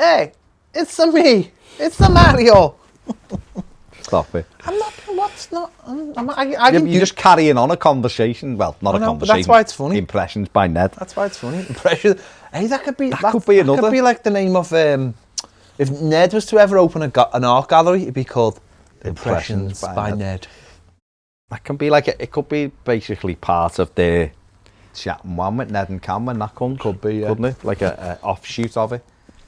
Hey, it's a me. It's the Mario. Stop it. I'm not. What's not? You're just carrying on a conversation. Well, not a conversation. But that's why it's funny. Impressions by Ned. That's why it's funny. Impression. Hey, that could be another. That could be like the name of if Ned was to ever open an art gallery, it'd be called Impressions by Ned. That can be like it could be basically part of their chatting one with Ned and Cam when that comes. Could be, yeah. Couldn't it? Like a offshoot of it,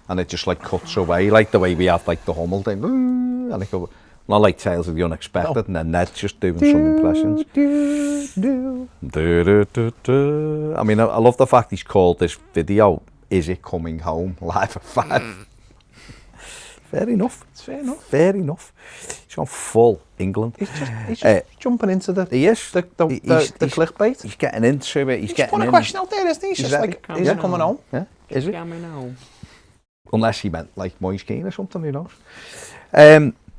and it just like cuts away, like the way we have like the Hummel thing, and it goes. Not like Tales of the Unexpected, and then Ned's just doing some impressions. I mean, I love the fact he's called this video, Is It Coming Home? Live at 5. Fair enough. It's fair enough. Fair enough. He's on full England. He's just jumping into the clickbait. He's getting into it. He's getting put a question out there, isn't he? He's just like, is it coming home? Yeah. Is it? Unless he meant like Moise Keane or something, who knows?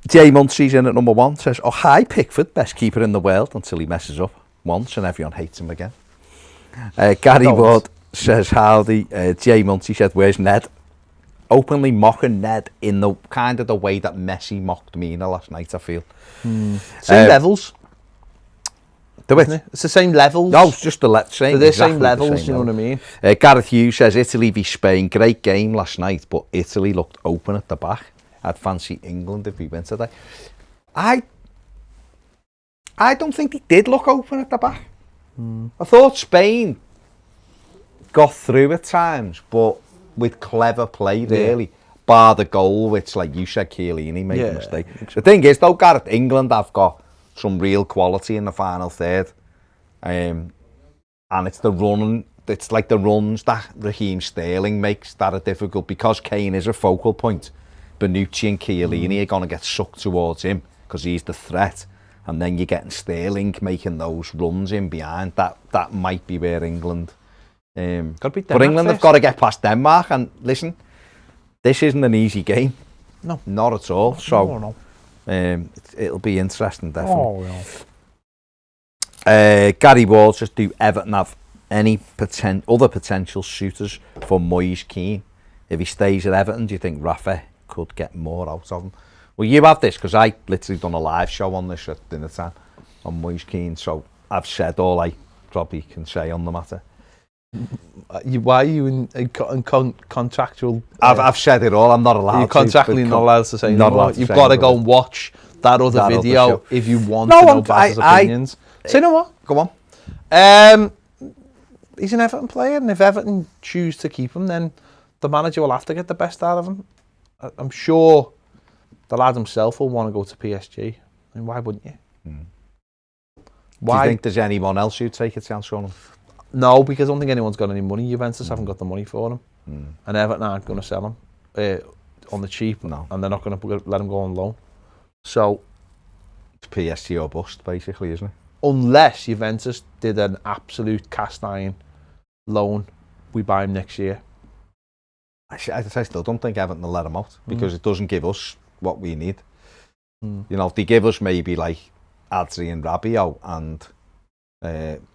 Jay Muncie's in at number 1, says, oh, hi Pickford, best keeper in the world, until he messes up once and everyone hates him again. Gary Wood says, howdy. Jay Muncie said, where's Ned? Openly mocking Ned in the kind of the way that Messi mocked Mina last night, I feel. Same levels. Do it? It's the same levels. No, it's just the same. They're exactly same levels, you know what I mean? Gareth Hughes says, Italy v Spain, great game last night, but Italy looked open at the back. I'd fancy England if we went today. I don't think they did look open at the back. I thought Spain got through at times, but with clever play, really. Bar the goal, which, like you said, Chiellini made a mistake. The thing is, though, Gareth, England have got some real quality in the final third. And it's the running. It's like the runs that Raheem Sterling makes that are difficult because Kane is a focal point. Bonucci and Chiellini are going to get sucked towards him because he's the threat, and then you're getting Sterling making those runs in behind. That might be where England. But England have got to get past Denmark, and listen, this isn't an easy game. No, not at all. So no. It'll be interesting, definitely. Gary Ward says, do Everton have any other potential shooters for Moise Keane? If he stays at Everton, do you think Rafa could get more out of him? Well, you have this because I literally done a live show on this at dinner time on Moise Keane, so I've said all I probably can say on the matter. Why are you in contractual? I've said it all. I'm not allowed. You're contractually not allowed to say not anymore. You've got to go and watch that other video if you want to know Baz's opinions. So you know what? Go on. He's an Everton player, and if Everton choose to keep him, then the manager will have to get the best out of him. I'm sure the lad himself will want to go to PSG. I mean, why wouldn't you? Why? Do you think there's anyone else who'd take a chance on him? No, because I don't think anyone's got any money. Juventus haven't got the money for him. And Everton aren't going to sell him on the cheap. No. And they're not going to let him go on loan. So it's PSG or bust, basically, isn't it? Unless Juventus did an absolute cast iron loan, we buy him next year. I still don't think Everton will let him out because it doesn't give us what we need. You know, if they give us maybe like Adri and Rabiot and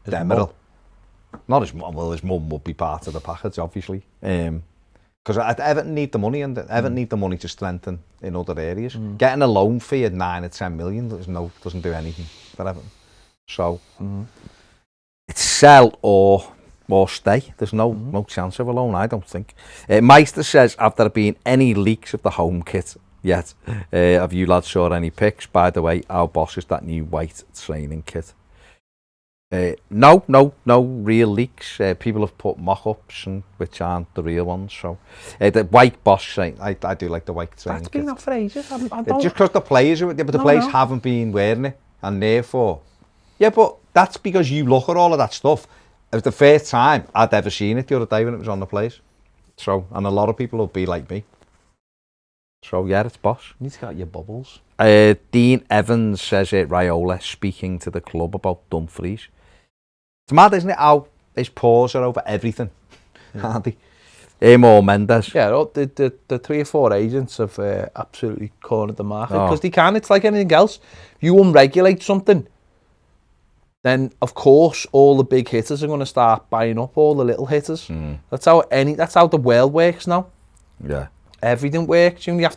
Demiral. Not his mum. Well, his mum would be part of the package, obviously. Because Everton need the money, and Everton need the money to strengthen in other areas. Getting a loan fee at 9 or 10 million doesn't do anything for Everton. So it's sell or stay. There's no chance of a loan, I don't think. Meister says, have there been any leaks of the home kit yet? Have you lads saw any pics? By the way, our boss is that new white training kit. No real leaks. People have put mock-ups, which aren't the real ones. So the white boss, I do like the white training kit. That's been up for ages. I just because the players haven't been wearing it, and therefore, but that's because you look at all of that stuff. It was the first time I'd ever seen it the other day when it was on the players. So, and a lot of people will be like me. So yeah, it's boss. You need to get your bubbles. Dean Evans says it. Raiola speaking to the club about Dumfries. It's mad, isn't it? How his paws are over everything, aren't they? Him or Mendes. Yeah, the 3 or 4 agents have absolutely cornered the market because they can. It's like anything else. If you unregulate something, then of course all the big hitters are going to start buying up all the little hitters. That's how the world works now. Yeah. everything works. You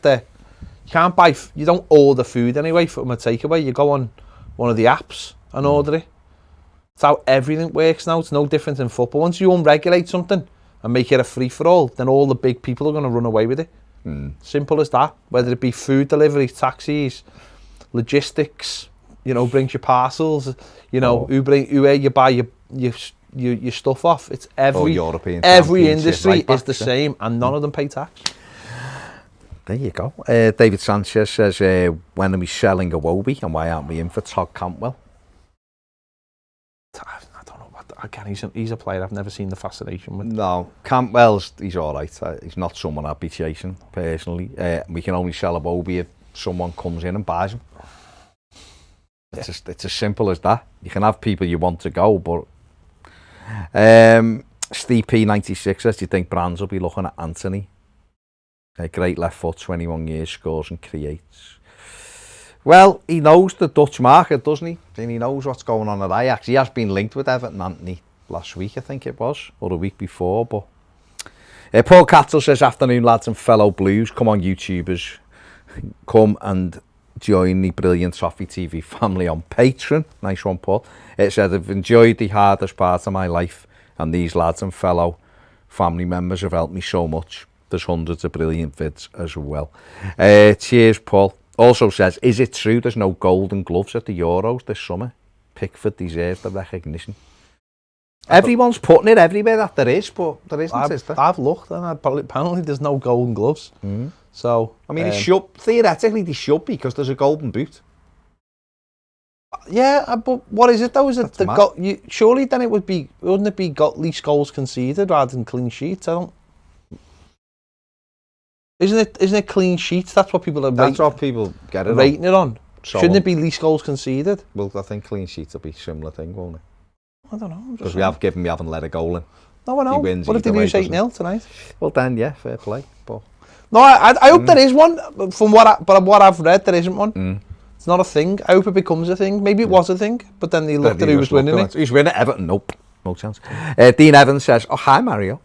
can't buy, you don't order food anyway from a takeaway. You go on one of the apps and order it. It's how everything works now. It's no different in football. Once you unregulate something and make it a free-for-all, then all the big people are going to run away with it. Simple as that. Whether it be food delivery, taxis, logistics, brings your parcels, where you buy your stuff off. It's every industry is the same, and none of them pay tax. There you go. David Sanchez says, when are we selling Iwobi and why aren't we in for Todd Cantwell? I don't know what. Again, he's a player I've never seen the fascination with. No, he's all right. He's not someone I'd be chasing personally. We can only sell Iwobi if someone comes in and buys him. It's as simple as that. You can have people you want to go, but Steve P96 says, do you think Brands will be looking at Anthony? A great left foot, 21 years, scores and creates. Well, he knows the Dutch market, doesn't he? And he knows what's going on at Ajax. He has been linked with Everton, Anthony, last week, I think it was, or the week before. But Paul Cattle says, afternoon, lads and fellow Blues. Come on, YouTubers. Come and join the brilliant Toffee TV family on Patreon. Nice one, Paul. It said, I've enjoyed the hardest part of my life, and these lads and fellow family members have helped me so much. There's hundreds of brilliant vids as well. Cheers, Paul. Also says, is it true there's no golden gloves at the Euros this summer? Pickford deserves the recognition. Everyone's putting it everywhere that there is, but there isn't, is there? I've looked, and apparently there's no golden gloves. So, I mean, theoretically they should be, because there's a golden boot. Yeah, but what is it though? Is it surely then wouldn't it be least goals conceded rather than clean sheets? Isn't it clean sheets? That's what people are. That's what people get it rating it on. Shouldn't it be least goals conceded? Well, I think clean sheets will be a similar thing, won't it? I don't know. Because we haven't let a goal in. No, I know. What if they lose 8-0 tonight? Well, then, yeah, fair play. But no, I hope there is one. From what I've read, there isn't one. It's not a thing. I hope it becomes a thing. Maybe it was a thing, but then they looked at who was winning it. He's winning Everton. Nope. No chance. Dean Evans says, oh, hi, Mario.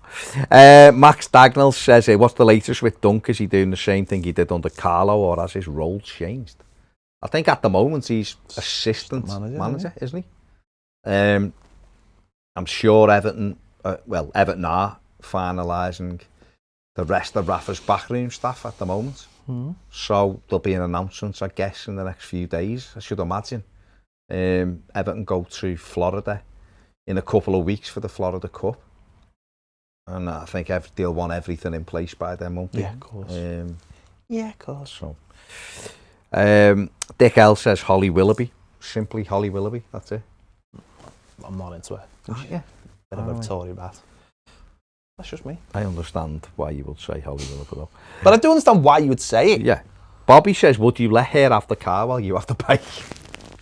Max Dagnall says, what's the latest with Dunk? Is he doing the same thing he did under Carlo, or has his role changed? I think at the moment he's assistant manager, isn't he? I'm sure Everton are finalising the rest of Rafa's backroom staff at the moment. So there'll be an announcement, I guess, in the next few days, I should imagine. Everton go to Florida in a couple of weeks for the Florida Cup. And I think they'll want everything in place by then, won't they? Yeah, of course. Of course. So, Dick L says Holly Willoughby. Simply Holly Willoughby, that's it. I'm not into it. Yeah. Bit of a Tory bat. That's just me. I understand why you would say Holly Willoughby, though. But I do understand why you would say it. Yeah. Bobby says, would you let her have the car while you have the bike?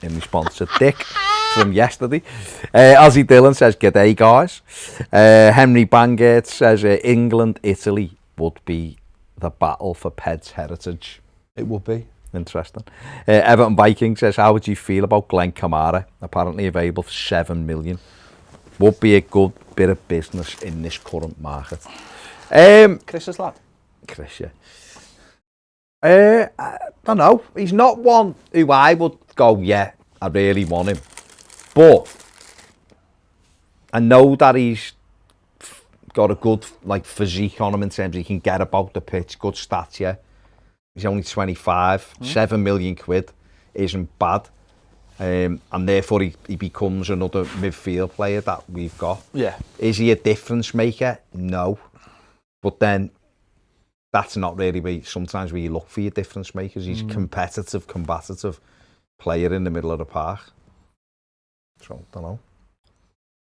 In response to Dick from yesterday. Ozzy Dillon says, g'day, guys. Henry Bangert says, England, Italy would be the battle for Ped's heritage. It would be. Interesting. Everton Viking says, how would you feel about Glenn Kamara? Apparently available for 7 million. Would be a good bit of business in this current market. Chris's lad? Chris, yeah. I don't know. He's not one who I would go, yeah, I really want him. But I know that he's got a good physique on him in terms of he can get about the pitch, good stats, yeah. He's only 25, 7 million quid isn't bad. And therefore he becomes another midfield player that we've got. Yeah. Is he a difference maker? No. But then that's not really sometimes where you look for your difference makers. He's competitive, combative player in the middle of the park. So, I don't know.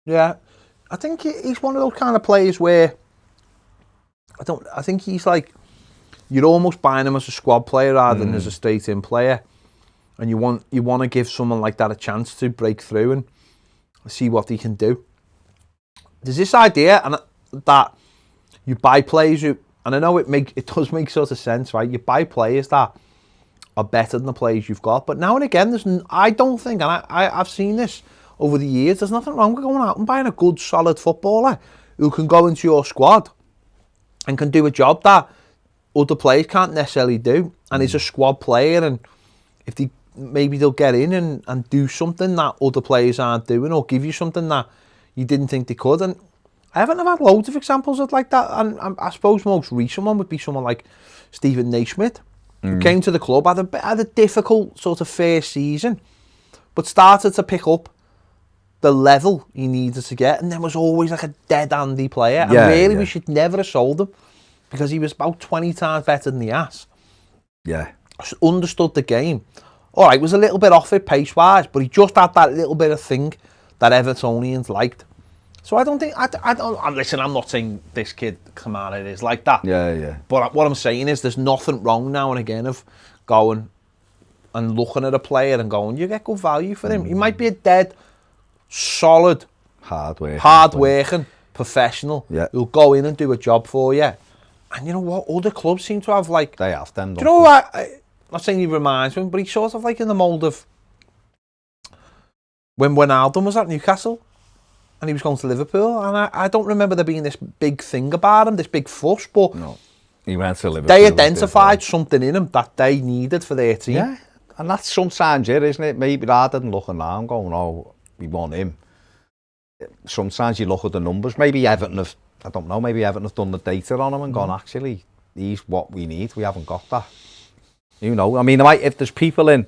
Yeah. I think he's one of those kind of players where I think he's you're almost buying him as a squad player rather than as a straight-in player. And you want to give someone like that a chance to break through and see what he can do. There's this idea that you buy players who, and I know it does make sort of sense, right? You buy players that are better than the players you've got, but now and again, I don't think, and I've seen this over the years, there's nothing wrong with going out and buying a good, solid footballer who can go into your squad and can do a job that other players can't necessarily do, and he's a squad player, and if maybe they'll get in and do something that other players aren't doing, or give you something that you didn't think they could. And I haven't had loads of examples of like that, and I suppose most recent one would be someone like Stephen Naismith, who came to the club, had a difficult sort of first season, but started to pick up the level he needed to get, and then was always like a dead-handy player. And really, we should never have sold him, because he was about 20 times better than the ass. Yeah. Understood the game. All right, was a little bit off it pace-wise, but he just had that little bit of thing that Evertonians liked. So I don't think, listen, I'm not saying this kid Kamara is like that. Yeah. But what I'm saying is there's nothing wrong now and again of going and looking at a player and going, you get good value for him. He might be a dead, solid, hard-working professional who'll go in and do a job for you. And you know what? Other clubs seem to have like... They have them. Do you know what? I'm not saying he reminds me, but he's sort of like in the mould of when Wijnaldum was at Newcastle and he was going to Liverpool. And I don't remember there being this big thing about him, this big fuss, but... No, he went to Liverpool. They identified something in him that they needed for their team. Yeah, and that's sometimes it, isn't it? Maybe rather than looking around going, oh, we want him. Sometimes you look at the numbers. Maybe Everton have... I don't know, maybe Everton have done the data on him and gone, actually, he's what we need. We haven't got that. You know, I mean, if there's people in,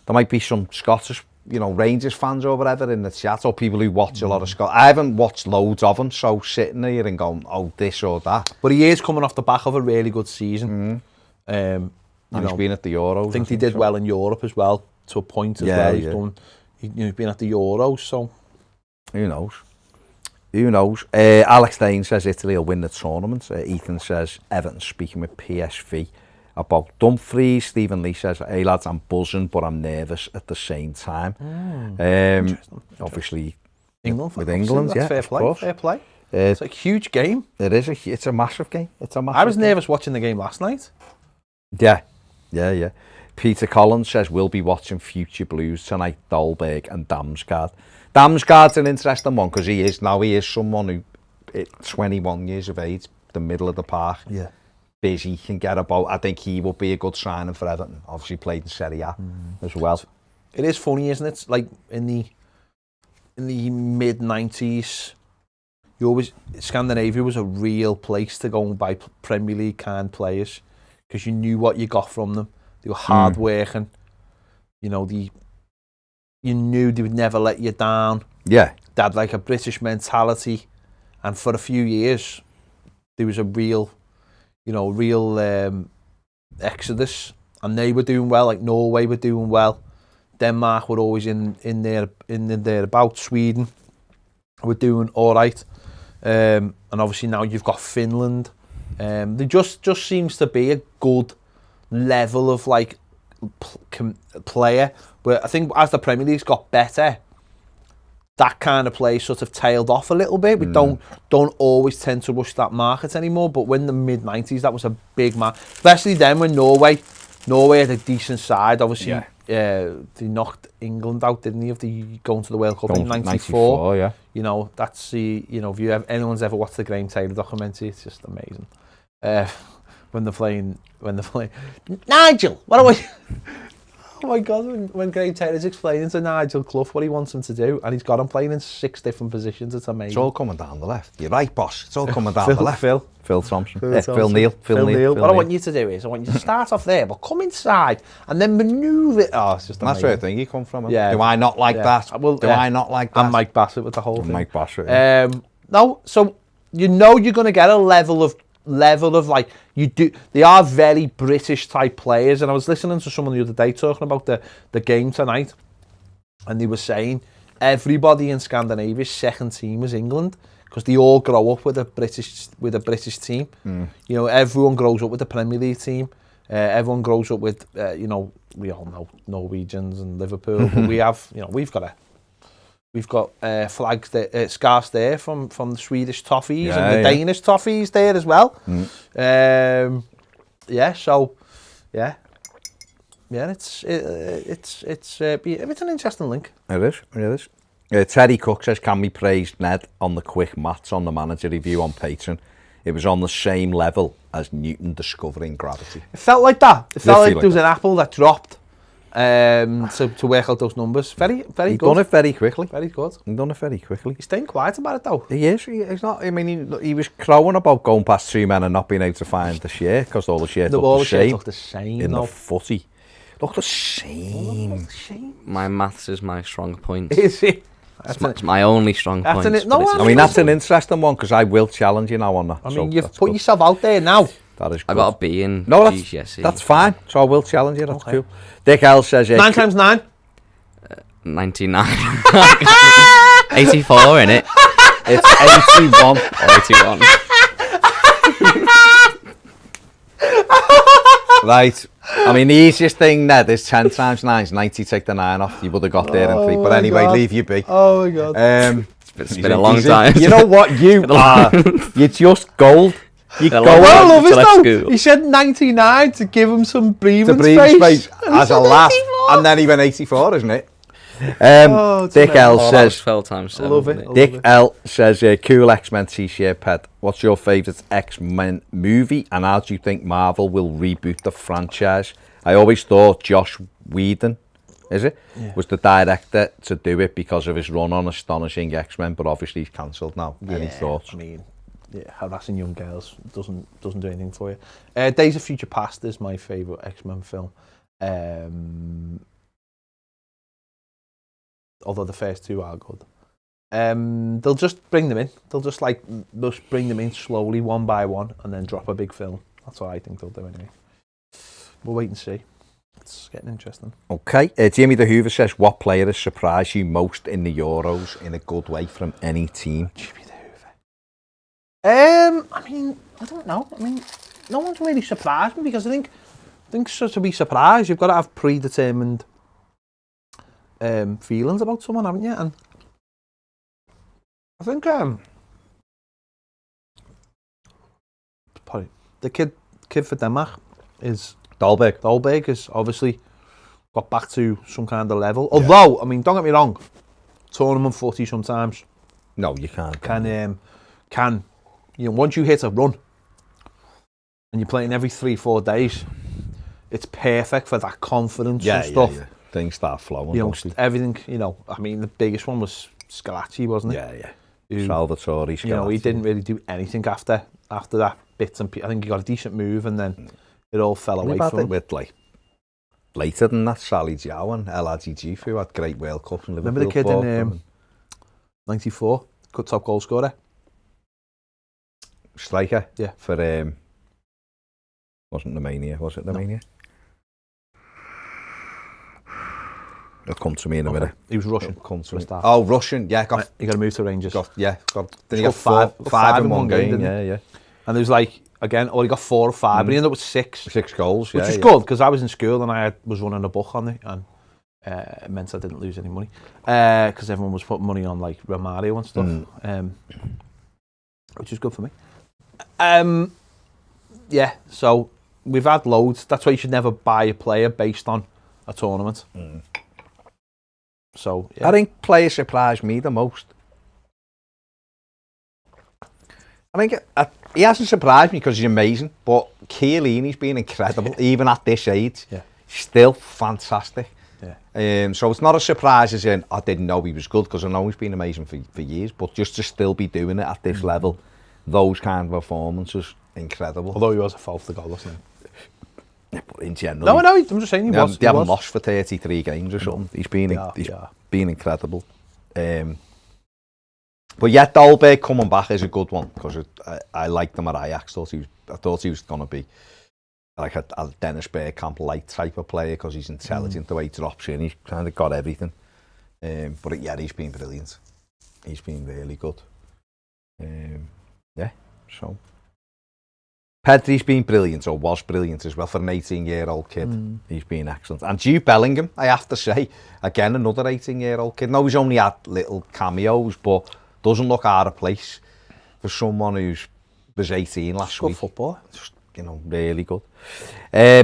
there might be some Scottish, Rangers fans over Everton in the chat, or people who watch a lot of Scott. I haven't watched loads of them, so sitting here and going, oh, this or that. But he is coming off the back of a really good season. And he's been at the Euros. I think he did well in Europe as well, to a point as well. He's been at the Euros, so... Who knows? Alex Dane says Italy will win the tournament. Ethan says Everton speaking with PSV about Dumfries. Stephen Lee says, hey lads, I'm buzzing, but I'm nervous at the same time. Obviously, England with England, yeah, fair play. It's a huge game. It is. It's a massive game. I was nervous watching the game last night. Yeah. Peter Collins says we'll be watching Future Blues tonight. Dolberg and Damsgaard. Damsgaard's an interesting one because he is someone who, at 21 years of age, the middle of the park, busy, can get about. I think he will be a good signing for Everton. Obviously played in Serie A as well. It is funny, isn't it? Like in the mid 90s, Scandinavia was a real place to go and buy Premier League kind players because you knew what you got from them. They were hard working. You knew they would never let you down. Yeah. They had like a British mentality. And for a few years, there was a real exodus. And they were doing well, like Norway were doing well. Denmark were always in there about. Sweden were doing all right. And obviously now you've got Finland. There just seems to be a good level of like player. But I think as the Premier League's got better, that kind of play sort of tailed off a little bit. We don't always tend to rush that market anymore. But when the mid-90s, that was a big market. Especially then when Norway had a decent side. Obviously, they knocked England out, didn't they, of going to the World Cup in 94. Yeah. That's if anyone's ever watched the Graham Taylor documentary, it's just amazing. When they're playing, Nigel, what are we... Oh my God, when Graham Taylor's explaining to Nigel Clough what he wants him to do, and he's got him playing in 6 different positions, it's amazing. It's all coming down the left. You're right, boss. It's all coming down the left. Phil Thompson. Phil Neal. What I want you to do is, I want you to start off there, but come inside, and then manoeuvre it. Oh, it's just amazing. That's where I think you come from. Yeah. Do I not like that? Do I not like that? And Mike Bassett with the whole thing. Mike Bassett, No, so you're going to get a level of like they are very British type players, and I was listening to someone the other day talking about the game tonight, and they were saying everybody in Scandinavia's second team was England because they all grow up with a British team. Everyone grows up with the Premier League team. Everyone grows up with we all know Norwegians and Liverpool, but we've got flags there, scarves there from the Swedish Toffees and the Danish Toffees there as well. It's an interesting link. It is. Terry Cook says, can we praise Ned on the quick maths on the manager review on Patreon? it was on the same level as Newton discovering gravity. It felt like that. It felt like Literally there was an apple that dropped to work out those numbers. Very, very He's good. done it very quickly. Very good. He's done it very quickly. He's staying quiet about it though. He is. He's not. I mean, he was crowing about going past 2 men and not being able to find the shirt because all the shirts look the same. in the footy. Look the same. My maths is my strong point. Is it? It's my only strong point. I mean, that's an interesting one because I will challenge you now on that. I mean, you've put yourself out there now. That is good. I got a B in GCSE. That's fine. So I will challenge you. That's cool. Dick L says 9 times 9. 99. 84, innit? It's 81. Right. I mean, the easiest thing, Ned, is 10 times 9 is 90. Take the 9 off. You would have got there in 3. But anyway, leave you be. Oh my God. It's been a long time. You know what? You are. You're just gold. You go Well, I love it though. School. He said 99 to give him some breathing space And as a laugh. And then he went 84, isn't it? Dick L says, 12 times 7. I love it. Dick L says, cool X-Men t-shirt, Ped. What's your favourite X-Men movie and how do you think Marvel will reboot the franchise? I always thought Josh Whedon, was the director to do it because of his run on Astonishing X-Men, but obviously he's cancelled now. Any thoughts? I mean, harassing young girls doesn't do anything for you. Days of Future Past is my favourite X-Men film. Although the first 2 are good. They'll just bring them in. They'll just bring them in slowly, one by one, and then drop a big film. That's what I think they'll do anyway. We'll wait and see. It's getting interesting. Okay. Jimmy the Hoover says, what player has surprised you most in the Euros in a good way from any team? Jimmy the Hoover. I mean, I don't know. I mean, no one's really surprised me because I think so to be surprised, you've got to have predetermined feelings about someone, haven't you? And I think the kid for Denmark is Dahlberg. Dahlberg has obviously got back to some kind of level. Although, I mean, don't get me wrong, tournament footy sometimes. No, you can't. Can once you hit a run and you're playing every 3-4 days, it's perfect for that confidence and stuff. Yeah. Things start flowing. Everything. I mean, the biggest one was Scalacci, wasn't it? Yeah. Salvatore Scalacci. He didn't really do anything after that bits and I think he got a decent move and then it all fell away from him. With later than that, Sally Jiao and El Hadji Diouf, who had great World Cups in Liverpool. Remember the kid in 94, good top goal scorer, striker. Yeah. For wasn't Romania? Was it Romania? No. It'll come to me in a minute. He was Russian. Oh, Russian. Yeah, he got to move to Rangers. Then he got five in one game. Yeah. And there was he got 4 or 5, but he ended up with 6. 6 goals, which is good because I was in school and I was running a book on it, and it meant I didn't lose any money because everyone was putting money on Romario and stuff, which is good for me. So we've had loads. That's why you should never buy a player based on a tournament. So I think players surprised me the most. I think he hasn't surprised me because he's amazing, but Chiellini's been incredible, even at this age. Yeah. Still fantastic. Yeah. So it's not a surprise as in, I didn't know he was good, because I know he's been amazing for years, but just to still be doing it at this level, those kind of performances, incredible. Although he was a foul for goal, wasn't he? But in general... No, I'm just saying he was. They haven't lost for 33 games or something. He's been incredible. But yeah, Dahlberg coming back is a good one because I liked him at Ajax. I thought he was going to be like a Dennis Bergkamp light type of player because he's intelligent the way he drops in. He's kind of got everything. But he's been brilliant. He's been really good. So Pedri's been brilliant, or was brilliant as well for an 18-year-old kid. He's been excellent. And Jude Bellingham, I have to say, again, another 18-year-old kid. No, he's only had little cameos, but doesn't look out of place for someone was 18 last week. Good football. Just, really good.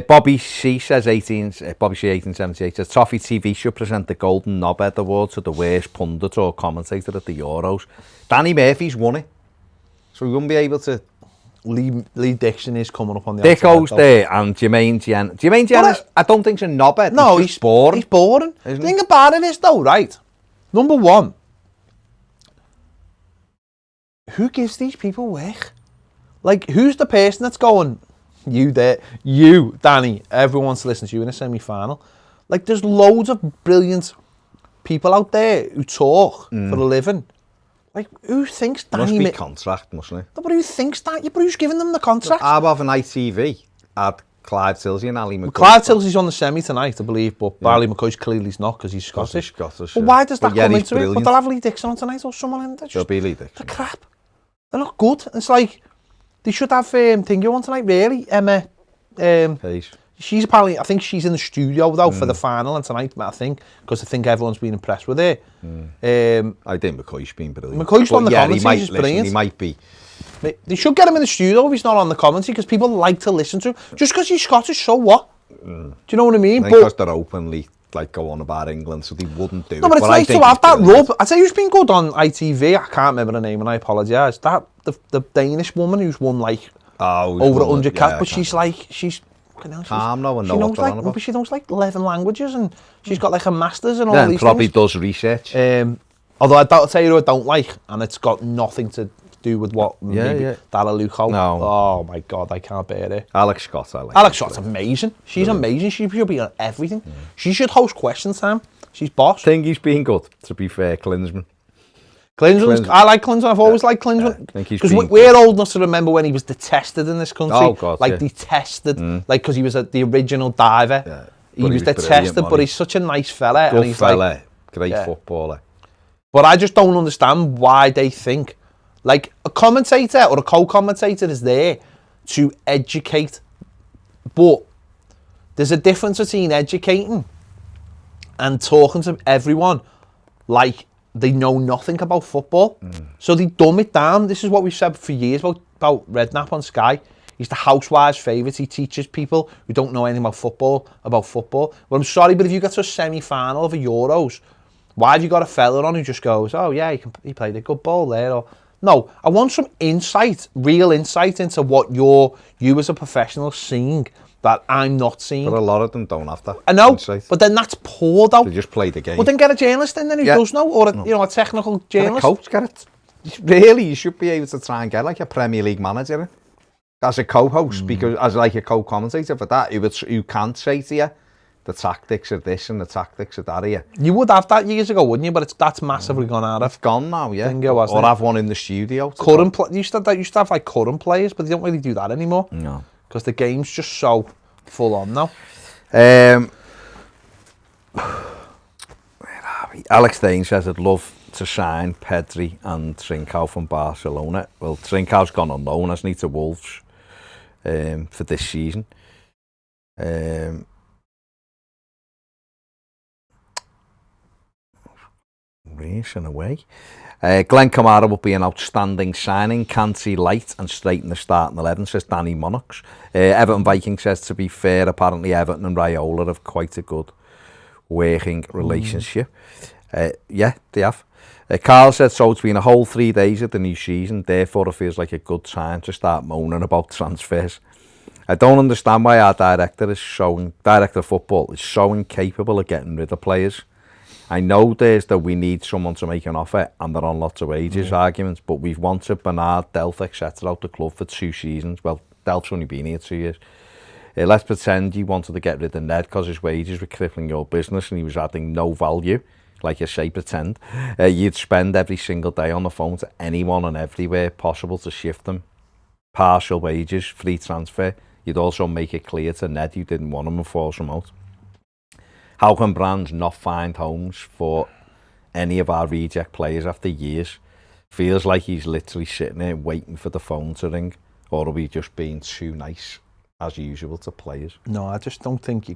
Bobby C says 1878 says Toffee TV should present the Golden Knobhead Award to the worst pundit or commentator at the Euros. Danny Murphy's won it, so we wouldn't be able to Lee Dixon is coming up on the Dicko's there, and Jermaine Jenner, I don't think he's a knobhead. No, he's boring. He's boring. The thing about it is, though, right? Number one, who gives these people work? Like, who's the person that's going, you, Danny, everyone wants to listen to you in a semi-final. Like, there's loads of brilliant people out there who talk for a living. Like, who thinks Danny... Must be contract, mustn't it? No, but who thinks that? But who's giving them the contract? I'll have an ITV at Clive Tilsey and Ali McCoy. Clive Tilsey's on the semi tonight, I believe, but Ali McCoy's clearly not because he's Scottish. But why does that come into it? But they'll have Lee Dixon on tonight or someone in there. There'll be Lee Dixon. They're crap. They're not good. It's like, they should have Thingy on tonight, really. Emma Hayes. She's apparently, I think she's in the studio though for the final and tonight, I think, because I think everyone's been impressed with her. I think McCoy's been brilliant. McCoy's on the commentary, he's brilliant. He might be. They should get him in the studio if he's not on the commentary, because people like to listen to him. Just because he's Scottish, so what? Do you know what I mean? I think because they're openly like go on about England, so they wouldn't do it. No, but it's nice to have that rub. I'd say who's been good on ITV, I can't remember the name and I apologise. That the Danish woman who's won like over 100 caps, but she's like, she's calm now and she knows like 11 languages and she's got like a master's and all these probably things. Does research. Although I'll tell you who I don't like, and it's got nothing to do with what Dara Luco. No. Oh my God, I can't bear it. Alex Scott, I like. Alex Scott's amazing. She's amazing. She should be on everything. She should host Question Time. She's boss. I think he's been good, to be fair, Klinsmann. I like Klinsmann. I've always liked Klinsmann. Because we're old enough to remember when he was detested in this country. Oh, God, detested. Like, because he was the original diver. Yeah. He was detested, but he's such a nice fella. Good and he's fella. Great footballer. But I just don't understand why they think, like, a commentator or a co-commentator is there to educate. But there's a difference between educating and talking to everyone like they know nothing about football. So they dumb it down. This is what we've said for years about Redknapp on Sky. He's the housewife's favourite. He teaches people who don't know anything about football. Well, I'm sorry, but if you get to a semi-final of a Euros, why have you got a fella on who just goes, oh yeah, he played a good ball there? Or, no, I want some insight, real insight into what you as a professional seeing that I'm not seeing. But a lot of them don't have that. I know, insight. but then that's poor though. They just play the game. Well, then get a journalist in then who does know, or a technical journalist. Get a coach, get it. Really, you should be able to try and get like a Premier League manager in as a co-host, because as like a co-commentator for that, who can't say to you the tactics of this and the tactics of that here. You would have that years ago, wouldn't you? But that's massively gone out of. It's gone now, yeah. Or have one in the studio. You used to have like current players, but they don't really do that anymore. No, because the game's just so full on now. Alex Dane says I'd love to sign Pedri and Trincao from Barcelona. Well, Trincao's gone on loan, hasn't he, to Wolves for this season. Racing away. Glenn Kamara will be an outstanding signing. Can't see light and straighten the starting 11, says Danny Monarchs. Everton Viking says, to be fair, apparently Everton and Raiola have quite a good working relationship. Yeah, they have. Carl said, so it's been a whole 3 days of the new season, therefore it feels like a good time to start moaning about transfers. I don't understand why our director of football is so incapable of getting rid of players. I know there's that we need someone to make an offer and they're on lots of wages arguments, but we've wanted Bernard, Delph, etc. out the club for 2 seasons. Well, Delph's only been here 2 years. Let's pretend you wanted to get rid of Ned because his wages were crippling your business and he was adding no value. Like you say, pretend. You'd spend every single day on the phone to anyone and everywhere possible to shift them. Partial wages, free transfer. You'd also make it clear to Ned you didn't want him and force him out. How can brands not find homes for any of our reject players after years? Feels like he's literally sitting there waiting for the phone to ring. Or are we just being too nice, as usual, to players? No, I just don't think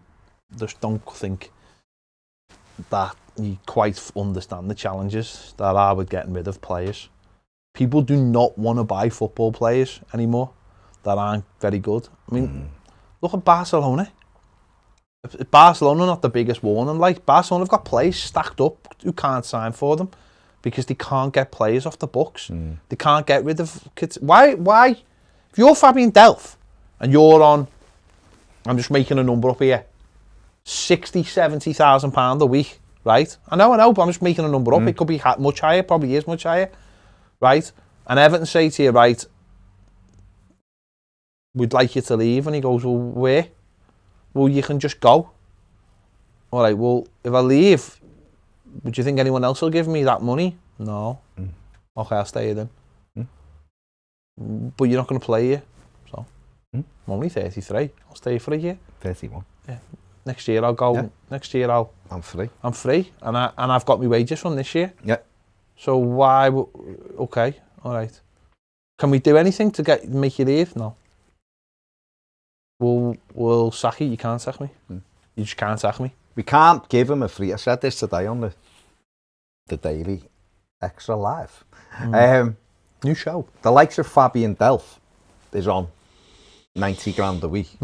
that you quite understand the challenges that are with getting rid of players. People do not want to buy football players anymore that aren't very good. I mean, look at Barcelona. If Barcelona are not the biggest warning, like Barcelona have got players stacked up who can't sign for them because they can't get players off the books. They can't get rid of kids. Why? If you're Fabian Delph and you're on, I'm just making a number up here, 60, 70,000 pound a week, right? I know, but I'm just making a number up. It could be much higher, probably is much higher, right? And Everton say to you, right, we'd like you to leave. And he goes, well, where? Well, you can just go. All right, well, if I leave, would you think anyone else will give me that money? No. Okay, I'll stay then. But you're not going to play here. So, I'm only 33. I'll stay for a year. 31. Yeah. Next year I'll go. Yeah. Next year I'm free. I'm free, and I've got my wages from this year. Yeah. So why? Okay, all right. Can we do anything to make you leave? No. We'll sack you. You can't sack me. You just can't sack me. We can't give him a free. I said this today on the Daily Extra Live. New show. The likes of Fabian Delph is on 90 grand a week.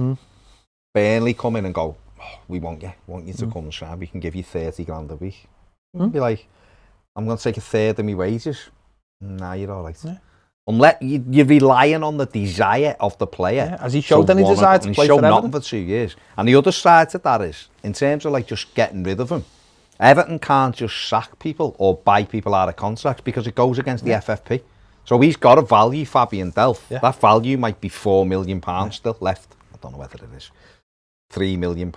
Burnley come in and go, oh, we want you to come and sign. We can give you 30 grand a week. Be like, I'm going to take a third of my wages. Nah, you're all right. Yeah. Unless you're relying on the desire of the player. Yeah. Has he showed any desire to play for Everton? He's showed nothing for 2 years. And the other side to that is, in terms of like just getting rid of him, Everton can't just sack people or buy people out of contracts because it goes against the FFP. So he's got to value Fabian Delph. Yeah. That value might be £4 million still left. I don't know whether it is £3 million.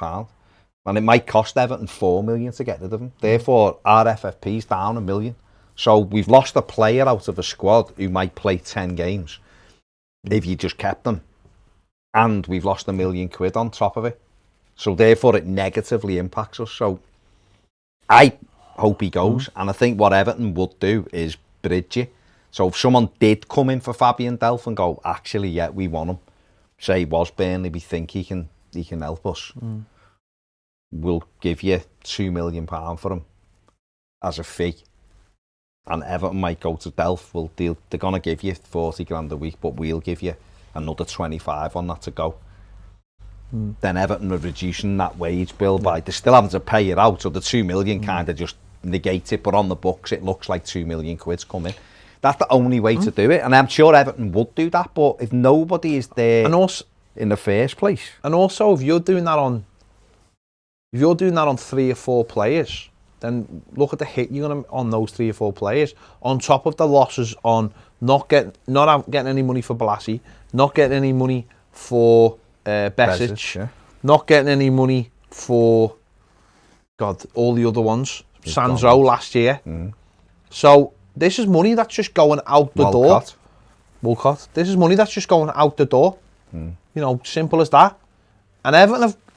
And it might cost Everton £4 million to get rid of him. Therefore, our FFP's down £1 million. So we've lost a player out of a squad who might play 10 games if you just kept them. And we've lost £1 million on top of it. So therefore, it negatively impacts us. So I hope he goes. And I think what Everton would do is bridge it. So if someone did come in for Fabian Delph and go, actually, yeah, we want him. Say it was Burnley, we think he can help us. We'll give you £2 million for him as a fee. And Everton might go to Delph. They're going to give you 40 grand a week, but we'll give you another 25 on that to go. Then Everton are reducing that wage bill by, they're still having to pay it out, so the 2 million kind of just negates it, but on the books it looks like 2 million quid's coming. That's the only way to do it, and I'm sure Everton would do that, but if nobody is there and also, in the first place. And also, if you're doing that on 3 or 4 players, then look at the hit you're gonna on those 3 or 4 players, on top of the losses on not getting any money for Balassi, not getting any money for Besic, not getting any money for all the other ones, Sandro last year. So this is money that's just going out the door. Walcott. This is money that's just going out the door. You know, simple as that. And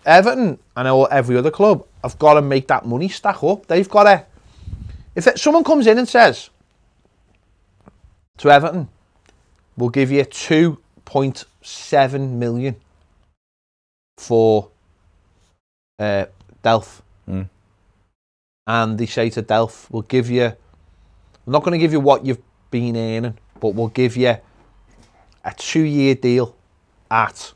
Everton, and every other club, have got to make that money stack up. They've got to. If someone comes in and says to Everton, we'll give you 2.7 million for Delph, and they say to Delph, we're not going to give you what you've been earning, but we'll give you a 2-year deal at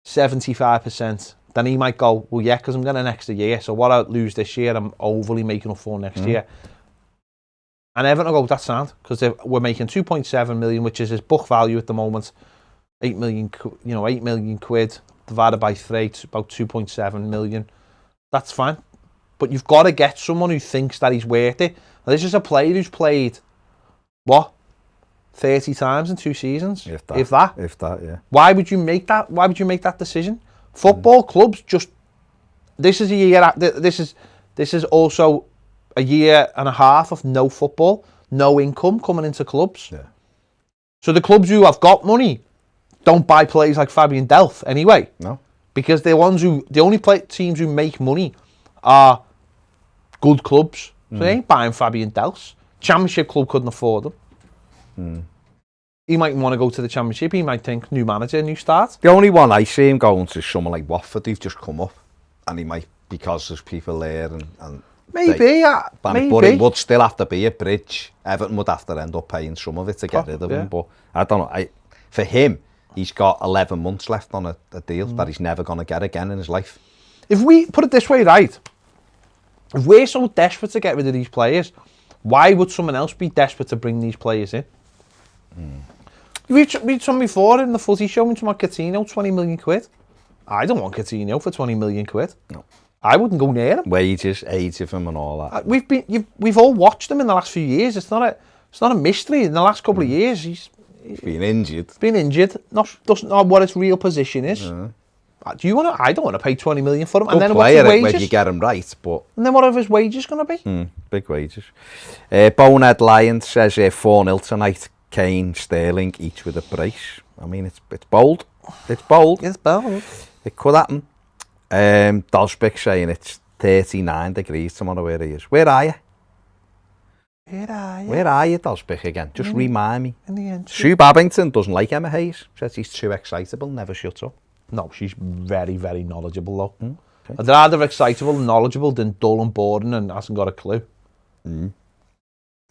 75%, then he might go, well, yeah, because I'm getting an extra year, so what I lose this year, I'm overly making up for next year. And Everton will go, that's sound, because we're making 2.7 million, which is his book value at the moment, 8 million quid divided by 3, it's about 2.7 million. That's fine. But you've got to get someone who thinks that he's worth it. Now, this is a player who's played, 30 times in 2 seasons? If that, yeah. Why would you make that decision? Football clubs just, this is a year, this is also a year and a half of no football, no income coming into clubs. Yeah. So the clubs who have got money don't buy players like Fabian Delph anyway. No. Because the only teams who make money are good clubs. So they ain't buying Fabian Delphs. Championship club couldn't afford them. He might want to go to the Championship. He might think, new manager, new start. The only one I see him going to is someone like Watford, who've just come up. And he might, because there's people there and maybe. But it would still have to be a bridge. Everton would have to end up paying some of it to get rid of him. But I don't know. For him, he's got 11 months left on a deal that he's never going to get again in his life. If we put it this way, right? If we're so desperate to get rid of these players, why would someone else be desperate to bring these players in? We've done before in the footy show, we've about Coutinho, 20 million quid. I don't want Coutinho for 20 million quid. No. I wouldn't go near him. Wages, age of him and all that. We've all watched him in the last few years. It's not a mystery. In the last couple of years, he's been injured. Doesn't know what his real position is. Do you want to? I don't want to pay 20 million for him. Good and then player what's his wages? when you get him right, but and then what are his wages going to be? Big wages. Bonehead Lion says 4-0 tonight. Kane, Sterling, each with a brace. I mean, it's bold. It's bold. It's bold. It could happen. Dosbick saying it's 39 degrees tomorrow where he is. Where are you? Where are you, Dosbick, again? Just remind me. In the end. Sue Babington doesn't like Emma Hayes. Says he's too excitable, never shuts up. No, she's very, very knowledgeable though. Okay. I'd rather excitable and knowledgeable than dull and boring and hasn't got a clue.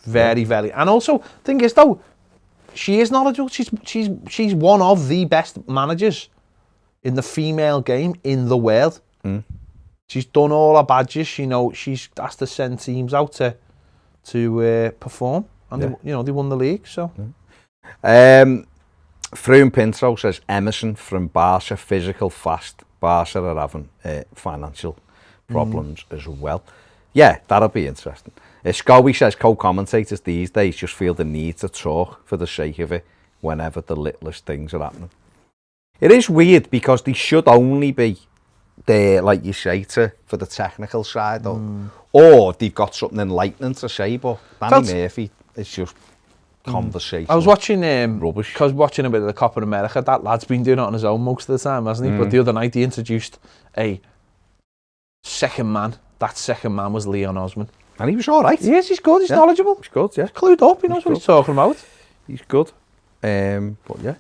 Very, very. And also, thing is though, she is knowledgeable. She's one of the best managers in the female game in the world. She's done all her badges. She's has to send teams out to perform, and they won the league. So, Froome Pinto says Emerson from Barca, physical, fast. Barca are having financial problems as well. Yeah, that'll be interesting. Scowie says co-commentators these days just feel the need to talk for the sake of it whenever the littlest things are happening. It is weird because they should only be there, like you say, for the technical side, or they've got something enlightening to say. But Danny Murphy is just conversation. I was watching rubbish. Because watching a bit of the Copa America. That lad's been doing it on his own most of the time, hasn't he? But the other night he introduced a second man. That second man was Leon Osman. And he was all right. Yes, he's good. He's knowledgeable. He's good, yeah. He's clued up. He knows what he's talking about. He's good. But yeah.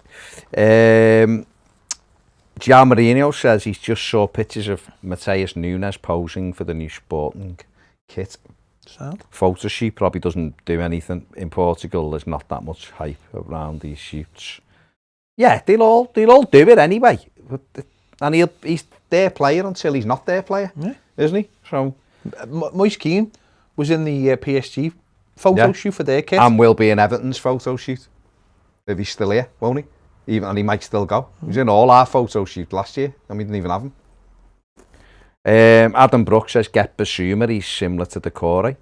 Gianmarino says he's just saw pictures of Mateus Nunes posing for the new Sporting kit. Sound. Photo shoot probably doesn't do anything. In Portugal, there's not that much hype around these shoots. Yeah, they'll all do it anyway. And he's their player until he's not their player, isn't he? So Moise Keane was in the PSG photo shoot for their kit. And will be in Everton's photo shoot. If he's still here, won't he? And he might still go. He was in all our photo shoot last year, and we didn't even have him. Adam Brooks says, get Basuma, he's similar to Decore.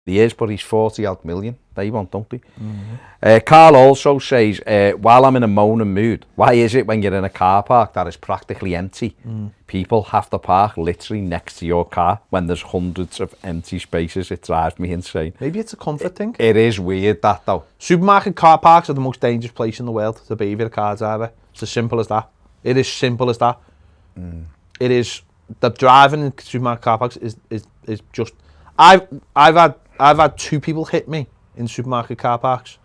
He is, but he's 40-odd million. They want, don't they? Carl also says, while I'm in a moaning mood, why is it when you're in a car park that is practically empty, people have to park literally next to your car when there's hundreds of empty spaces? It drives me insane. Maybe it's a comfort thing. It is weird, that, though. Supermarket car parks are the most dangerous place in the world to be if you're a car driver. It's as simple as that. It is simple as that. It is. The driving in supermarket car parks is just... I've had two people hit me in supermarket car parks.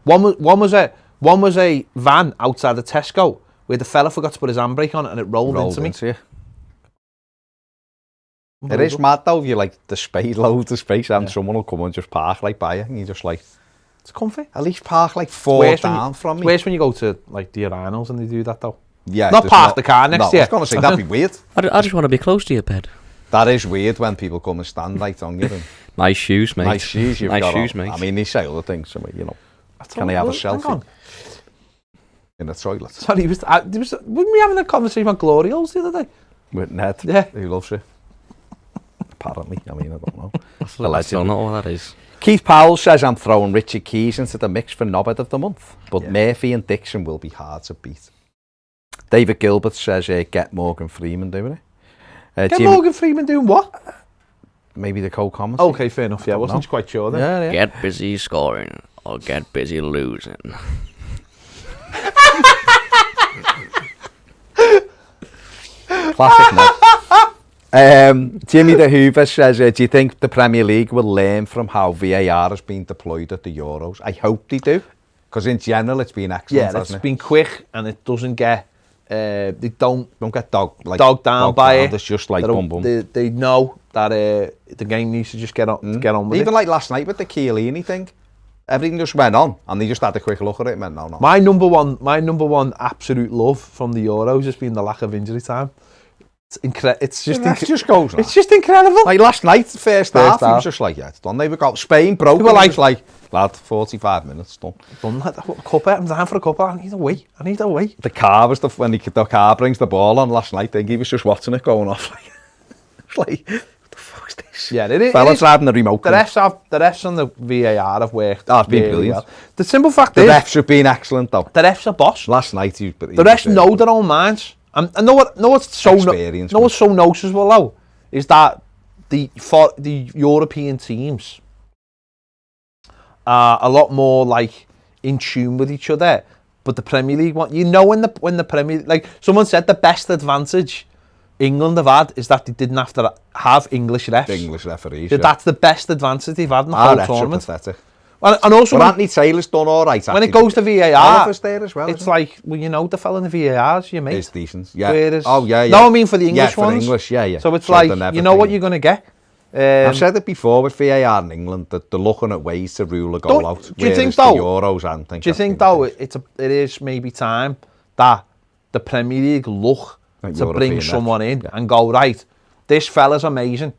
One was a van outside the Tesco where the fella forgot to put his handbrake on and it rolled into me. It is mad though, if you like the space, loads of space, and someone will come and just park like by you, and you just like... It's comfy. At least park like four down from me. It's worse when you go to like the urinals and they do that though. Yeah, not park the car next to you. I was going to say, that'd be weird. I just want to be close to your bed. That is weird when people come and stand right on you. And nice shoes, mate. Nice shoes you've got nice shoes, on. mate. I mean, they say other things, you know. Can I have a selfie? In the toilet. Sorry, wasn't we having a conversation about Glory Holes the other day? With Ned, yeah. Who loves you. Apparently, I mean, I don't know. I still not what that is. Keith Powell says I'm throwing Richard Keys into the mix for Knobhead of the Month, but Murphy and Dixon will be hard to beat. David Gilbert says get Morgan Freeman doing it. Get Morgan Freeman doing what? Maybe the co-commentator. Okay, fair enough. Yeah, I wasn't quite sure then. Yeah. Get busy scoring or get busy losing. Classic Ned. Jimmy the Hoover says, do you think the Premier League will learn from how VAR has been deployed at the Euros? I hope they do, because in general it's been excellent. Yeah, it's been quick and it doesn't get they don't get dogged down by it. It's just like boom boom. They know that the game needs to just get on with it. Even like last night with the Chiellini thing, everything just went on and they just had a quick look at it and went no. My number one absolute love from the Euros has been the lack of injury time. It's just It just goes on. it's just incredible. Like last night, first half, he half. was just like, yeah, it's done. They were got Spain broke. They were Like, lad, 45 minutes done. Done that. Cup it. I'm down for a couple. I need a wee. The car was when the car brings the ball on last night. I think he was just watching it going off. Like, what the fuck's this? Yeah, it is. Fellas having the remote. The refs on the VAR have worked. That's been really brilliant. well. The simple fact The is, refs have been excellent though. the refs are boss. Last night, The refs know their own minds. And I know what's so what's so noticeable though is that the European teams are a lot more like in tune with each other. But the Premier League one, when the Premier League, like someone said, the best advantage England have had is that they didn't have to have English refs. English referees. That's the best advantage they've had in the whole tournament. Pathetic. And also, Well, Anthony Taylor's done all right. when it goes to VAR, Oliver's there as well. it's like, well, the fella in the VAR's your mate. It's decent. Yeah. Whereas, Oh yeah. No, I mean for the English for ones. English, yeah. So it's So like, then you know what everything- you're going to get. I've said it before with VAR in England that they're looking at ways to rule a goal out. Do you think the though? Euros and things. Do you think though it is maybe time that the Premier League look Like to bring European someone refs, in yeah. and go, right, this fella's amazing.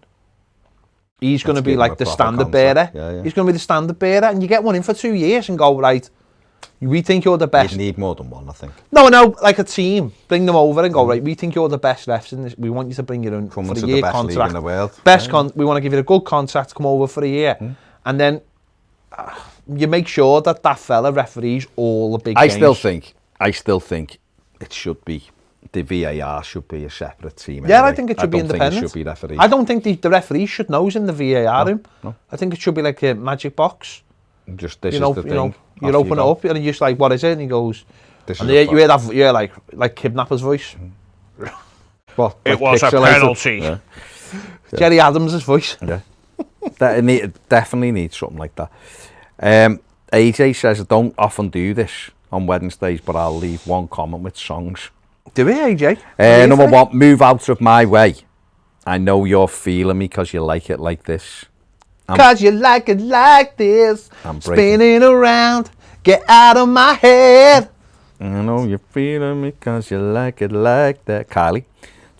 He's going to be give him like a the proper standard bearer. concept. Yeah. He's going to be the standard bearer, and you get one in for 2 years and go, right, we think you're the best. You need more than one, I think. No, like a team, bring them over and go, right, we think you're the best refs in this. We want you to bring your own Come for into a the year best contract. league in the world. We want to give you a good contract to come over for a year, and then you make sure that fella referees all the big games. I still think it should be. The VAR should be a separate team. Yeah, anyway. I think it should be independent. Think it should be referees. I don't think the referee should know who's in the VAR room. No. I think it should be like a magic box. Just this is the thing. You open it up and you're just like, what is it? And he goes, This and is you hear that, yeah, like kidnapper's voice. What, It like was a pixelated? penalty. Yeah. Jerry Adams' voice. Yeah. Definitely need something like that. AJ says I don't often do this on Wednesdays, but I'll leave one comment with songs. Do we, AJ? Number one, move out of my way. I know you're feeling me because you like it like this. Because you like it like this. I'm breaking. Spinning around. Get out of my head. I know you're feeling me because you like it like that. Kylie.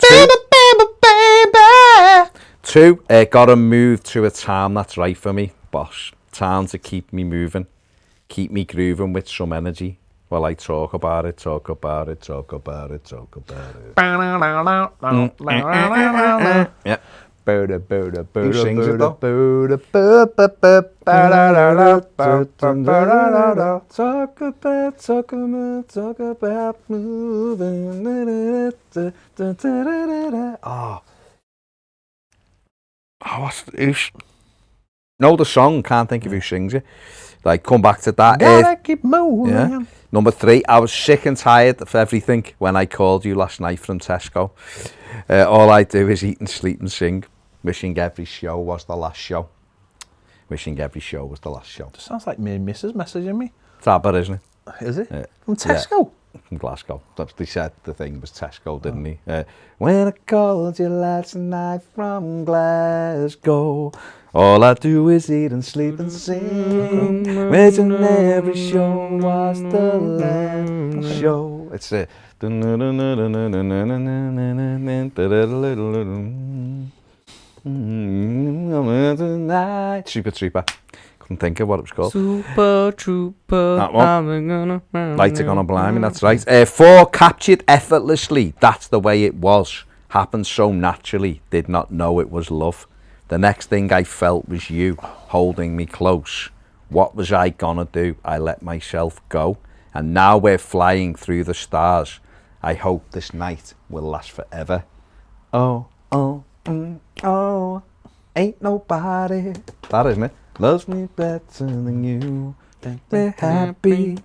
Baby, baby, baby. Two, gotta move to a town that's right for me, boss. Town to keep me moving. Keep me grooving with some energy. While I talk about it, talk about it, talk about it, talk about it. Yeah. Who sings it though? Talk about moving. Who's... Know the song, can't think of who sings it. Like, come back to that. Gotta keep moving. Yeah. Number three, I was sick and tired of everything when I called you last night from Tesco. All I do is eat and sleep and sing. Wishing every show was the last show. Wishing every show was the last show. Sounds like me and Mrs. messaging me. It's that bad, isn't it? Is it? Yeah. From Tesco? Yeah. From Glasgow. They said the thing was Tesco, didn't he? When I called you last night from Glasgow, all I do is eat and sleep and sing. Wishing every show was the last show. It's a... Super Trooper. Couldn't think of what it was called. Super Trooper. That one. I'm gonna... Lights gonna blind me, that's right. Four, captured effortlessly. That's the way it was. Happened so naturally. Did not know it was love. The next thing I felt was you holding me close. What was I gonna do? I let myself go. And now we're flying through the stars. I hope this night will last forever. Oh, oh, oh, ain't nobody. That isn't it? Loves me better than you. We're happy.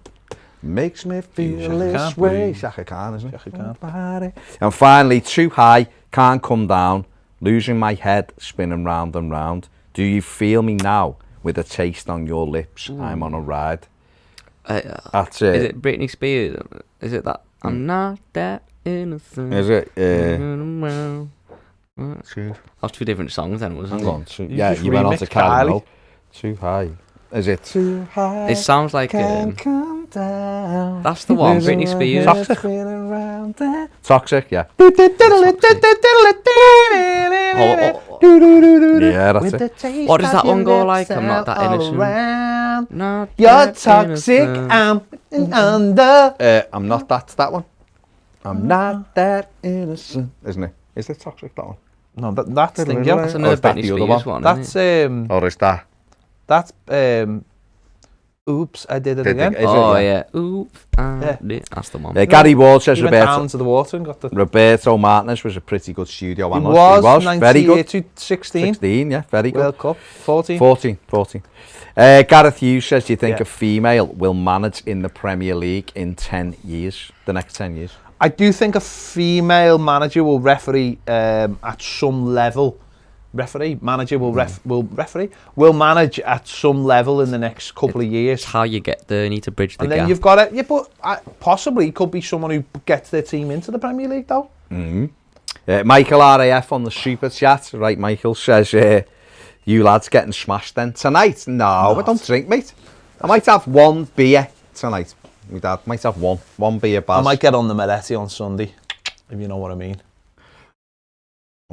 Makes me feel this way. Shaka Khan, isn't it? Shaka Khan. And finally, too high, can't come down. Losing my head, spinning round and round. Do you feel me now? With a taste on your lips, I'm on a ride. That's it. Is it Britney Spears? Is it that? I'm not that innocent. Is it? That's two different songs then, wasn't Hang it? on. You just You went on to remixed Kylie. Kylie. Too high. Is it too high? It sounds like Can't come down. That's the one, Britney Spears. Toxic, yeah. Yeah, that's it. What does that one go like? I'm not that innocent. Not You're that toxic, innocent. I'm under. I'm not, that's that one. I'm not that innocent, isn't it? Is it Toxic, that one? No, that's thing, yeah. That's another is that Britney the other Spears one? one, That's Or is that? that's oops, I did it again. Is it, Oh, yeah. yeah. Oops. That's the one. Gary Ward says He went down to the water and got the. Roberto Martinez was a pretty good studio He analyst. was Very good. 16 16, yeah, very good. World Cup. 14. 14. Gareth Hughes says, do you think Yeah. a female will manage in the Premier League in 10 years, the next 10 years? I do think a female manager will referee at some level. Will manage at some level in the next couple of years. It's how you get there. You need to bridge the And gap. then you've got it. Yeah, but possibly could be someone who gets their team into the Premier League though. Michael RAF on the super chat, right? Michael says, you lads getting smashed then tonight? No, I don't drink, mate. I might have one beer tonight. My dad might have one beer, Baz. I might get on the Moretti on Sunday, if you know what I mean.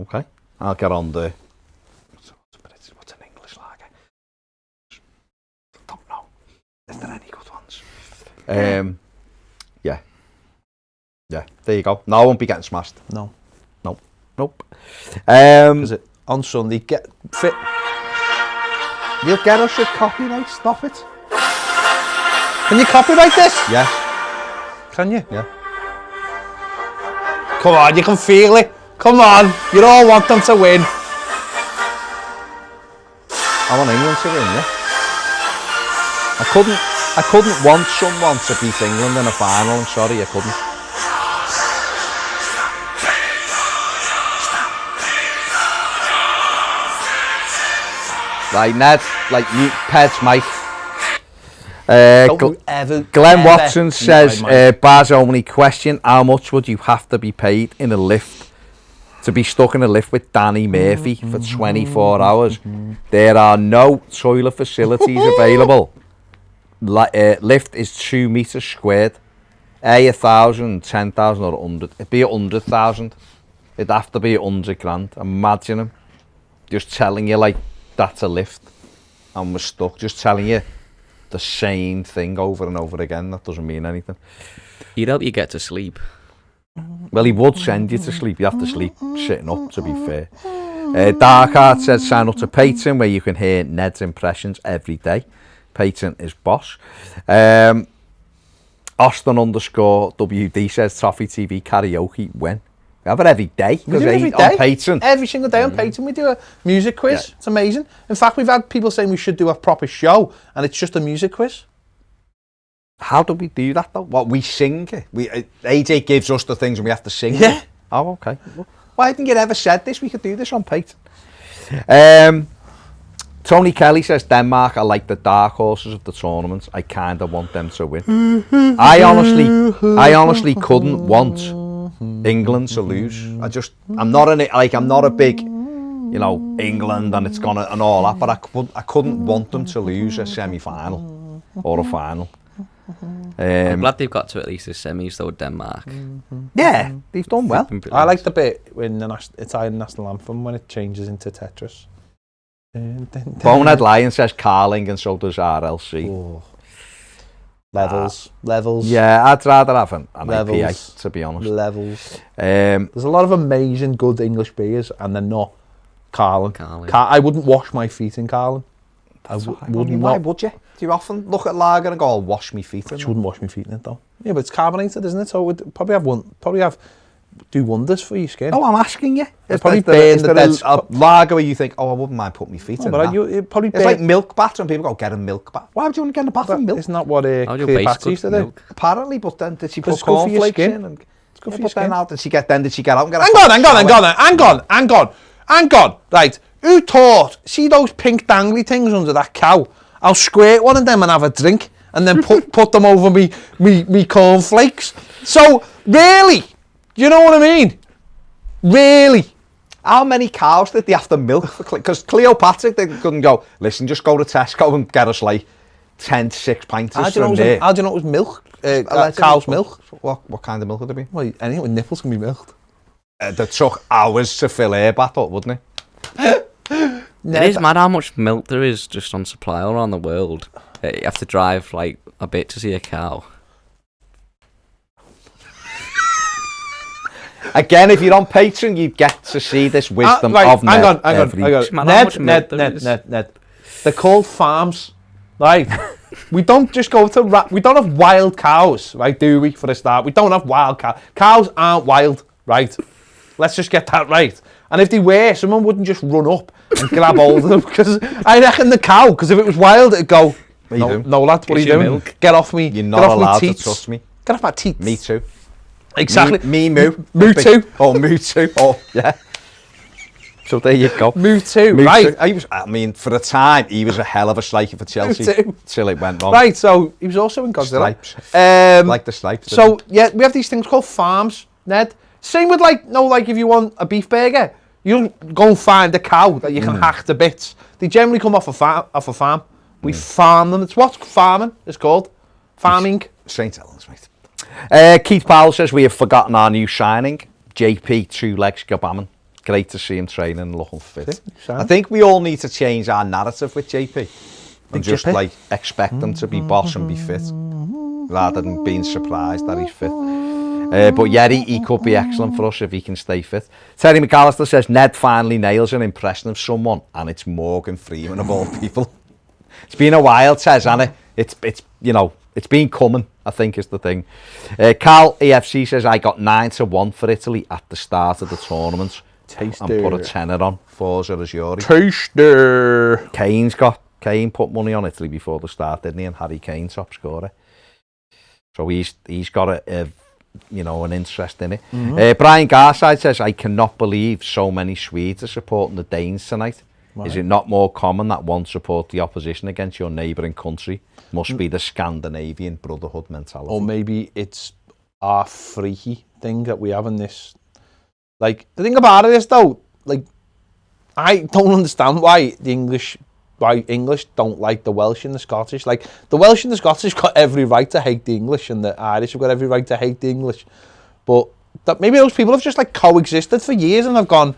Okay, I'll get on the. What's an English lager? Don't know. Is there any good ones? Yeah. There you go. No, I won't be getting smashed. No. Nope. Is it on Sunday? Get fit. You'll get us a copyright. Stop it. Can you copyright this? Yeah. Can you? Yeah. Come on, you can feel it. Come on, you all want them to win. I want England to win, yeah. I couldn't want someone to beat England in a final. I'm sorry, I couldn't. Like Ned, like you, Ped's Mike. Glenn Watson says, Bar's only question, how much would you have to be paid in a lift to be stuck in a lift with Danny Murphy for 24 hours? There are no toilet facilities available. Lift is 2 meters squared. 1,000, 10,000 or 100. It'd be 100,000. It'd have to be 100 grand. Imagine him just telling you like that's a lift and we're stuck, just telling you the same thing over and over again. That doesn't mean anything. He'd help you get to sleep. Well, he would send you to sleep. You have to sleep sitting up, to be fair. Darkheart says, sign up to Patreon where you can hear Ned's impressions every day. Patreon is boss. Austin_WD says, Toffee TV karaoke when? We have it every day. We do it every day. On Patreon. Every single day on Patreon we do a music quiz. Yeah. It's amazing. In fact, we've had people saying we should do a proper show and it's just a music quiz. How do we do that though? What, we sing it? AJ gives us the things and we have to sing it? Yeah. Oh, okay. Why hadn't you ever said this? We could do this on Patreon. Tony Kelly says, Denmark are like the dark horses of the tournament. I kind of want them to win. I honestly couldn't want England to lose. I'm not a big, England and it's gonna and all that, but I couldn't want them to lose a semi-final or a final. I'm glad they've got to at least the semis though, Denmark. Yeah, they've done well. I like the bit when the Italian national anthem when it changes into Tetris. Bonehead Lion says Carling and so does RLC. Oh. Levels. Yeah, I'd rather have an Levels. IPA, to be honest. Levels. There's a lot of amazing, good English beers, and they're not Carling. I wouldn't wash my feet in Carling. Why would you? Do you often look at lager and go, I'll wash my feet in it? I wouldn't wash my feet in it, though. Yeah, but it's carbonated, isn't it? So it would probably do wonders for your skin. Oh, I'm asking you. It's probably burn the dead a lager where you think, oh, I wouldn't mind putting my feet in that. It's like milk bath when people go, get a milk bath. Why would you want to get a bath in milk? Isn't that what Cleopatra used to do? Apparently, but then did she put cornflakes in? And it's good for your skin. Did she get out and get Hang on. Right, who taught? See those pink dangly things under that cow? I'll squirt one of them and have a drink, and then put them over me cornflakes. So really, you know what I mean? Really. How many cows did they have to milk? Because Cleopatra, they couldn't go, listen, just go to Tesco and get us like 10 6-pinters How do you know from there. how do you know it was milk? Allegedly. Cow's milk? What kind of milk would it be? Well, anything with nipples can be milked. That took hours to fill air bath up, wouldn't it? It is mad how much milk there is just on supply all around the world. You have to drive like a bit to see a cow. Again, if you're on Patreon, you get to see this wisdom right, of Ned. hang on. Ned. They're called farms, right? We don't just go to we don't have wild cows, right? Do we? For a start, we don't have wild cows. Cows aren't wild, right? Let's just get that right. And if they were, someone wouldn't just run up and grab hold of them, because I reckon the cow, because if it was wild, it'd go, no lad, what are you doing? Milk. Get off me. You're not allowed to trust me. Get off my teeth. Me too. Exactly. Me moo. Moo too. Oh, moo too. Oh, yeah. So there you go. Moo too, Moo right. too. I mean, for the time, he was a hell of a striker for Chelsea. Till it went wrong. Right, so he was also in Godzilla. Stripes. Like the stripes. So, yeah, we have these things called farms, Ned. Same with, like if you want a beef burger, you go and find a cow that you can hack to bits. They generally come off a farm. We farm them. It's what farming is called. Farming. St. Helens, mate. Keith Powell says, we have forgotten our new signing. JP, 2 legs, Gabaman. Great to see him training and looking fit. I think we all need to change our narrative with JP. And just like expect him to be boss and be fit, rather than being surprised that he's fit. But yeah, he could be excellent for us if he can stay fit. Terry McAllister says, Ned finally nails an impression of someone, and it's Morgan Freeman of all people. It's been a while, Tez, hasn't it? It's been coming, I think, is the thing. Carl EFC says, I got 9-1 for Italy at the start of the tournament. Taster. And put a tenner on. Forza Azuri. Taster. Kane put money on Italy before the start, didn't he? And Harry Kane top scorer. So he's got an interest in it. Brian Garside says, I cannot believe so many Swedes are supporting the Danes tonight. Right. Is it not more common that one support the opposition against your neighbouring country? Must be the Scandinavian brotherhood mentality. Or maybe it's our freaky thing that we have in this. Like, the thing about it is, though, like, I don't understand why English don't like the Welsh and the Scottish. Like, the Welsh and the Scottish got every right to hate the English, and the Irish have got every right to hate the English. But that maybe those people have just, like, coexisted for years and have gone,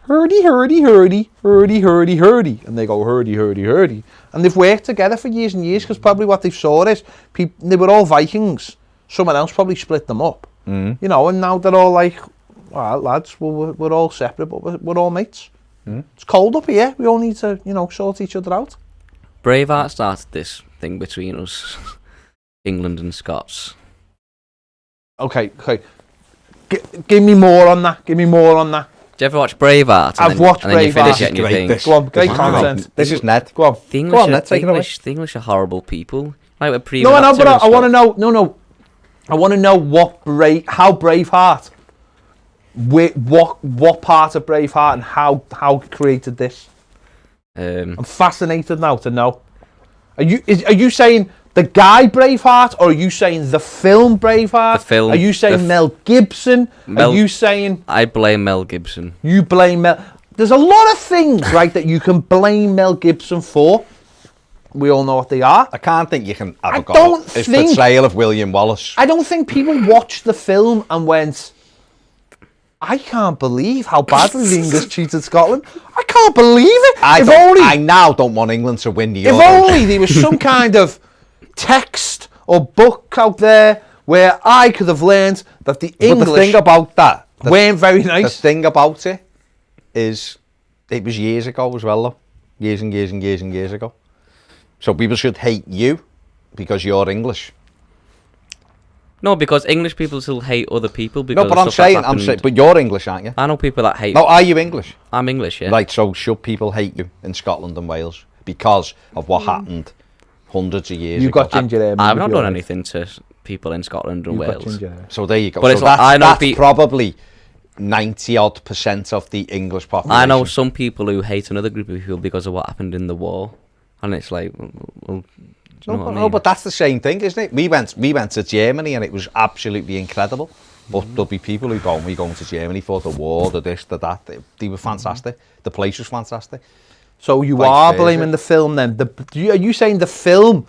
hurdy, hurdy, hurdy, hurdy, hurdy, hurdy. And they go, hurdy, hurdy, hurdy. And they've worked together for years and years, because probably what they saw is, they were all Vikings. Someone else probably split them up. And now they're all like, well, lads, we're all separate, but we're all mates. It's cold up here. We all need to, sort each other out. Braveheart started this thing between us, England and Scots. Okay. Give me more on that. Do you ever watch Braveheart? I've watched and then you Braveheart. finish it and you think, Go on, great content. This is Ned. Go on. The English are horrible people. Like, no, I know, but I want to know. No. I want to know how Braveheart. What part of Braveheart and how created this? I'm fascinated now to know. Are you saying the guy Braveheart, or are you saying the film Braveheart? The film. Are you saying Mel Gibson? Are you saying? I blame Mel Gibson. You blame Mel. There's a lot of things, right, that you can blame Mel Gibson for. We all know what they are. I can't think you can have a go. His portrayal of William Wallace. I don't think people watched the film and went, I can't believe how badly the English treated Scotland. I can't believe it. I now don't want England to win the Euros. If only there was some kind of text or book out there where I could have learned that the English the thing about that weren't very nice. The thing about it is, it was years ago as well, though. Years and years and years and years ago. So people should hate you because you're English. No, because English people still hate other people. Because no, but I'm saying, but you're English, aren't you? I know people that hate. No, are you English? I'm English, yeah. Right, so should people hate you in Scotland and Wales because of what happened hundreds of years ago? You've got ginger hair. I've not done anything to people in Scotland and Wales. So there you go. But so it's like, I know that's probably 90% of the English population. I know some people who hate another group of people because of what happened in the war, and it's like, well, no, but that's the same thing, isn't it? We went to Germany and it was absolutely incredible. But there'll be people who go, we're going to Germany for the war, the this, the that. They were fantastic. The place was fantastic. So you Vice are versa. blaming the film then? Are you saying the film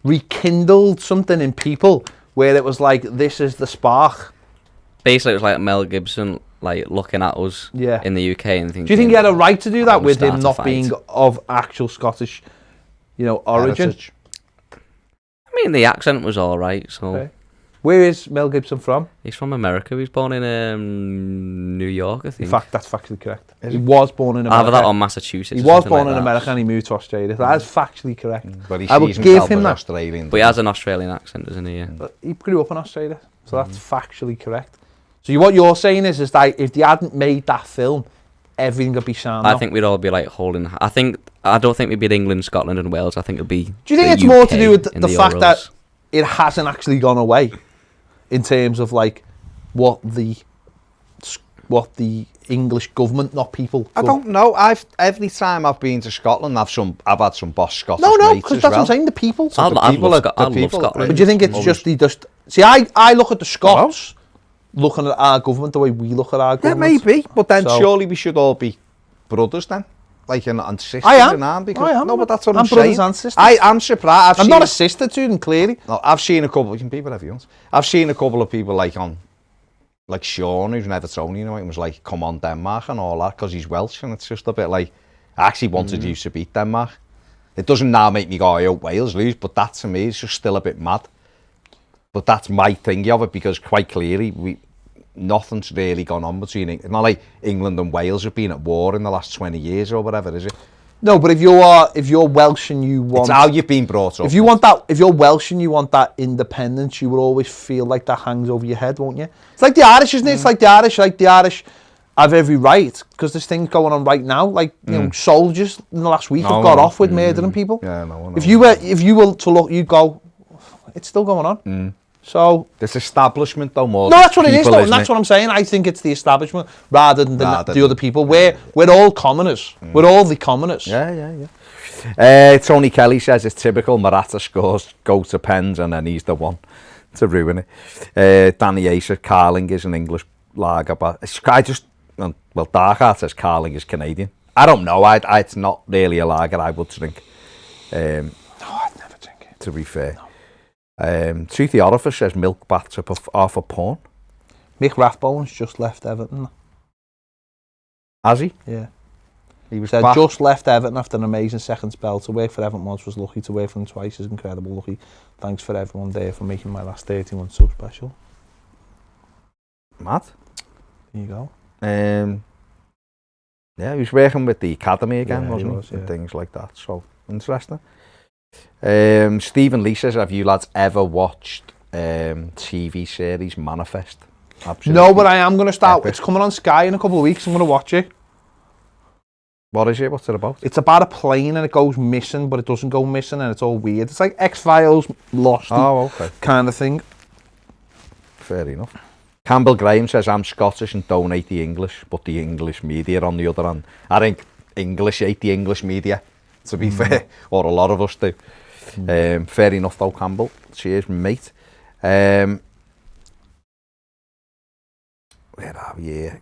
rekindled something in people where it was like, this is the spark? Basically, it was like Mel Gibson like looking at us Yeah. in the UK and thinking. Do you think he had a right to do that "I'm with gonna him start not a being fight." of actual Scottish, origin? Heritage. I mean, the accent was all right. So Okay. Where is Mel Gibson from? he's from America. He was born in New York, I In think. fact, that's factually correct. He was born in America. Either that or Massachusetts. He or was something born like in that. America and he moved to Australia. That is factually correct. But he I would sees give himself him as that. Australian. But he has an Australian accent, doesn't he? Yeah. But he grew up in Australia, so that's factually correct. So what you're saying is that if they hadn't made that film, everything would be sound. I think we'd all be like holding. I don't think we'd be England, Scotland, and Wales. I think it'd be. Do you think the it's more to UK do with in the fact Euros. that it hasn't actually gone away, in terms of like what the English government, not people? I don't know. Every time I've been to Scotland, I've had some boss Scottish No, mates because as that's well. what I'm saying. The people. I the love people are- the I love people are Scotland. But do you think it's Always. just? See, I look at the Scots looking at our government the way we look at our Yeah, government. maybe. But then So- surely we should all be brothers then. Like and sisters I am. in arm, because I am. no, but that's what I'm I'm brothers saying. and sisters. I'm surprised. I'm not a sister to them, clearly. No, I've seen a couple. You can be whatever you want. I've seen a couple of people like Sean, who's an Evertonian, and was like, "Come on, Denmark," and all that, because he's Welsh, and it's just a bit like, I actually wanted you to beat Denmark. It doesn't now make me go, "I hope Wales lose," but that to me is just still a bit mad. But that's my thinking of it, because quite clearly nothing's really gone on between. It's not like England and Wales have been at war in the last 20 years or whatever, is it? No, but if you're Welsh and you want, It's how you've been brought up. if you're Welsh and you want that independence, you will always feel like that hangs over your head, won't you? It's like the Irish, isn't it? It's like the Irish have every right, because there's things going on right now, like soldiers in the last week have got off with murdering people. Yeah, no. If you were to look, you'd go, it's still going on. So This establishment, though, more. no, that's what it is, people, though, and isn't that's it? what I'm saying. I think it's the establishment rather than Rather the than- other people. We're all commoners. We're all the commoners. Yeah. Tony Kelly says it's typical. Morata scores, go to pens, and then he's the one to ruin it. Danny A says Carling is an English lager, but Darkheart says Carling is Canadian. I don't know. It's not really a lager I would drink. No, I'd never drink it. To be fair. Toothy Orifice says milk bats off a pawn. Mick Rathbone's just left Everton. Has he? Yeah. He was Said back. just left Everton after an amazing second spell. To work for Everton once was lucky. To work for them twice is incredible lucky. Thanks for everyone there for making my last 31 so special. Mad. There you go. Yeah, he was working with the academy again, Yeah, wasn't he? was, And yeah. things like that. So interesting. Stephen Lee says, have you lads ever watched TV series Manifest? Absolutely. No, but I am going to start. Epic. It's coming on Sky in a couple of weeks. I'm going to watch it. What is it? What's it about? It's about a plane and it goes missing, but it doesn't go missing, and it's all weird. It's like X-Files, Lost Okay. kind of thing. Fair enough. Campbell Graham says, I'm Scottish and don't hate the English, but the English media on the other hand. I think English hate the English media, to be fair, or a lot of us do. Fair enough though, Campbell. Cheers, mate. Where are we here?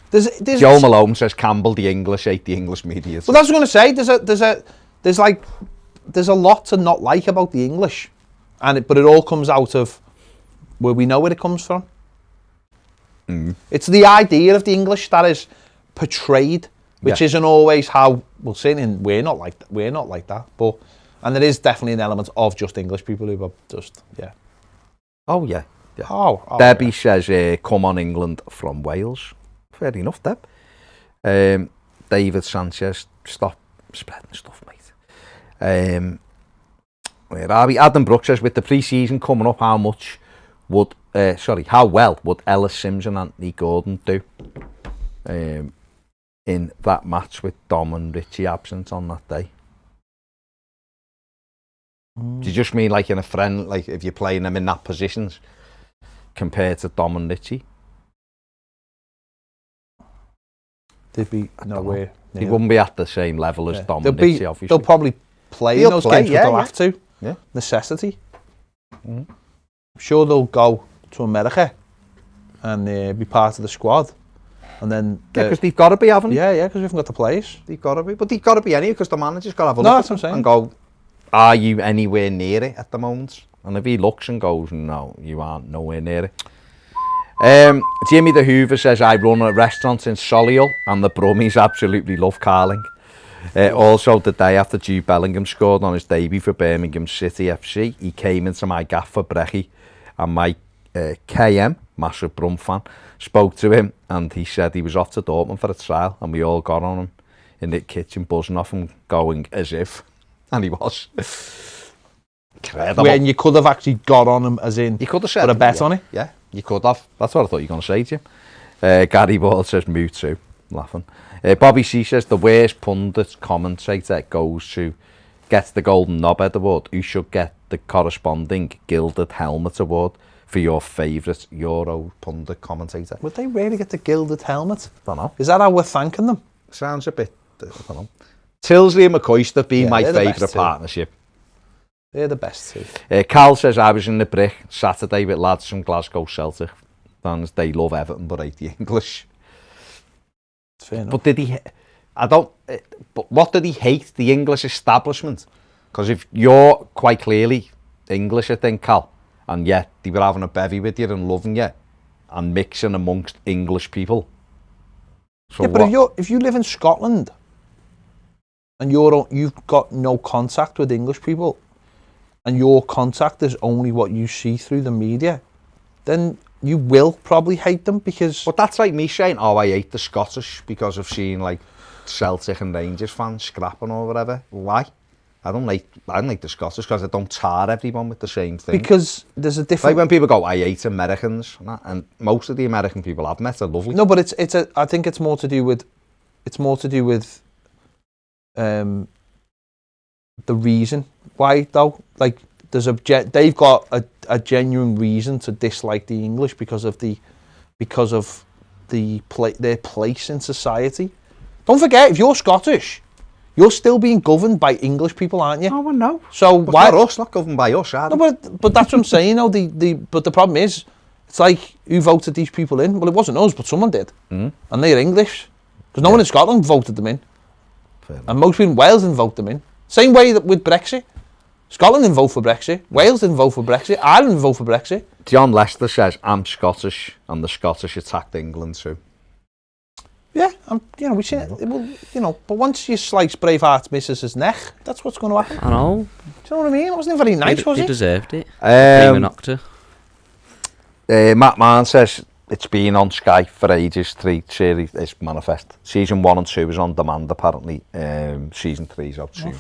There's Joe Malone says, Campbell, the English hate the English media. Well, that's what I was going to say. There's a lot to not like about the English, but it all comes out of where we know where it comes from. It's the idea of the English that is portrayed, which isn't always how we're saying. We're not like that, but and there is definitely an element of just English people who are just Oh, yeah. Oh, Debbie says, come on England from Wales. Fair enough, Deb. David Sanchez, stop spreading stuff, mate. Where are we? Adam Brooks says, with the pre-season coming up, how well would Ellis Sims and Anthony Gordon do in that match with Dom and Richie absent on that day? Do you just mean like in a friend, like if you're playing them in that positions compared to Dom and Richie? They'd be nowhere. They wouldn't be at the same level as Dom and Richie, obviously. They'll probably play in They'll those play, games, but they'll have to. Yeah. Necessity. I'm sure they'll go to America and be part of the squad. And then because they've got to be, haven't they? yeah, because we haven't got the players. They've got to be, but they've got to be anyway because the manager's got to have a No, look that's at what I'm them saying. and go, are you anywhere near it at the moment? And if he looks and goes, no, you aren't nowhere near it. Jimmy the Hoover says, I run a restaurant in Solihull and the Brummies absolutely love Carling. Also, the day after Jude Bellingham scored on his debut for Birmingham City FC, he came into my gaff for brekkie, and my KM, massive Brum fan, spoke to him, and he said he was off to Dortmund for a trial, and we all got on him in the kitchen, buzzing off him, going as if, and he was. Incredible. When you could have actually got on him, as in, You could have said put a bet on it. Yeah, you could have. That's what I thought you were going to say to him. Gary Ball says, "Moo too," laughing. Bobby C says, the worst pundit commentator gets the Golden Knobhead Award. Who should get the corresponding Gilded Helmet Award for your favourite Euro pundit commentator? Would they really get the Gilded Helmet? Don't know. Is that how we're thanking them? Sounds a bit, I don't know. Tilsley and McCoist have been my they're the favourite best too. partnership. They're the best too. Cal says, I was in the Brick Saturday with lads from Glasgow Celtic fans. They love Everton but hate the English. It's fair enough. But did he? But what did he hate? The English establishment? Because if you're quite clearly English, I think, Cal, and yet they were having a bevy with you and loving you, and mixing amongst English people. So yeah, but if you live in Scotland and you've got no contact with English people, and your contact is only what you see through the media, then you will probably hate them because... But that's like me saying, oh, I hate the Scottish because of seeing like Celtic and Rangers fans scrapping or whatever. Why? I don't like the Scottish because I don't tar everyone with the same thing. Because there's a different... Like when people go, I hate Americans, and most of the American people I've met are lovely. No, but I think it's more to do with the reason why though. Like they've got a genuine reason to dislike the English because of their place in society. Don't forget, if you're Scottish, you're still being governed by English people, aren't you? Oh, well, no. So But why? not us, not governed by us, are they? No, but that's what I'm saying. But the problem is, it's like who voted these people in? Well, it wasn't us, but someone did, and they're English because no one in Scotland voted them in, and most people in Wales didn't vote them in. Same way that with Brexit, Scotland didn't vote for Brexit, Wales didn't vote for Brexit, Ireland didn't vote for Brexit. John Lester says, I'm Scottish, and the Scottish attacked England too. Yeah, we see it. But once you slice Braveheart's missus's neck, that's what's going to happen. I know. Do you know what I mean? It wasn't very nice, was He it? deserved it. Prima Nocta. Matt Mann says, it's been on Sky for ages, 3 series, it's manifest. Season 1 and 2 is on demand, apparently. Season 3 is out soon.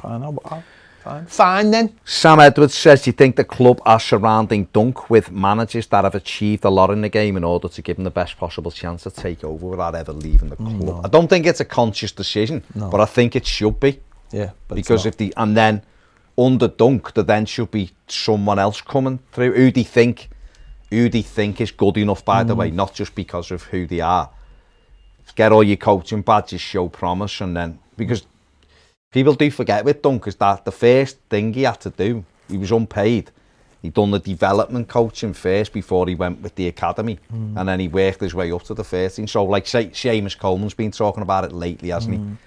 Fine then. Sam Edwards says, do you think the club are surrounding Dunk with managers that have achieved a lot in the game in order to give them the best possible chance to take over without ever leaving the club? No. I don't think it's a conscious decision, but I think it should be. Yeah, but because and then under Dunk, there then should be someone else coming through who they think is good enough, by the way, not just because of who they are. Get all your coaching badges, show promise, and then because people do forget with Dunk is that the first thing he had to do, he was unpaid. He'd done the development coaching first before he went with the academy, and then he worked his way up to the first team. So, like, Seamus Coleman's been talking about it lately, hasn't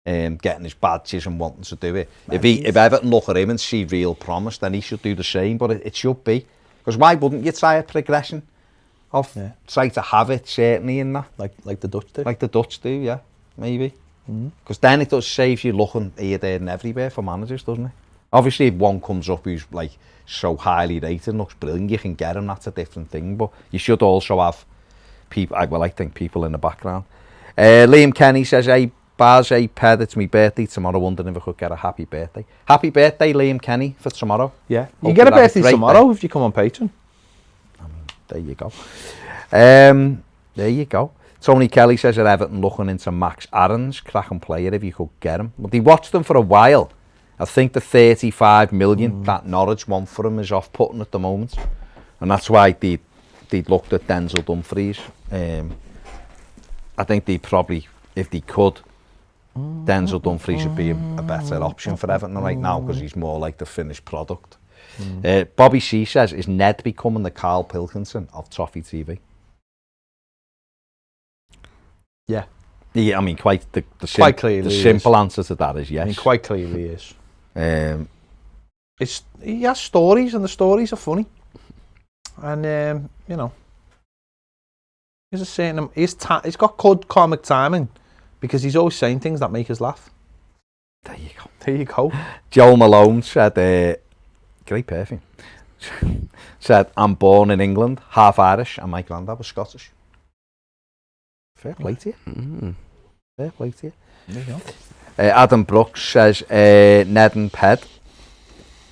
he? Getting his badges and wanting to do it. If Everton look at him and see real promise, then he should do the same. But it should be, because why wouldn't you try a progression? Try to have it certainly in that, like the Dutch do. Like the Dutch do, yeah, maybe. Because then it does save you looking here, there and everywhere for managers, doesn't it? Obviously, if one comes up who's like so highly rated and looks brilliant, you can get him, that's a different thing. But you should also have people, I think people in the background. Liam Kenny says, hey, Baz, hey, Ped, it's my birthday tomorrow, wondering if I could get a happy birthday. Happy birthday, Liam Kenny, for tomorrow. Yeah, you get a birthday tomorrow if you come on Patreon. I mean, there you go. There you go. Tony Kelly says at Everton looking into Max Aarons, cracking player if you could get him. But he watched him for a while. I think the 35 million that Norwich want for him is off-putting at the moment. And that's why they looked at Denzel Dumfries. I think they probably, if they could, Denzel Dumfries would be a better option for Everton right now because he's more like the finished product. Bobby C says, is Ned becoming the Carl Pilkington of Toffee TV? Yeah. Yeah, I mean, quite Quite clearly the he simple is. answer to that is yes. I mean, quite clearly he is. Um, He has stories, and the stories are funny. And you know, he's a certain. He's got good comic timing because he's always saying things that make us laugh. there you go. There you go. Joe Malone said, great perfume, said, I'm born in England, half Irish, and my granddad was Scottish. Fair play to you. Fair play to you. There you go. Adam Brooks says, Ned and Ped.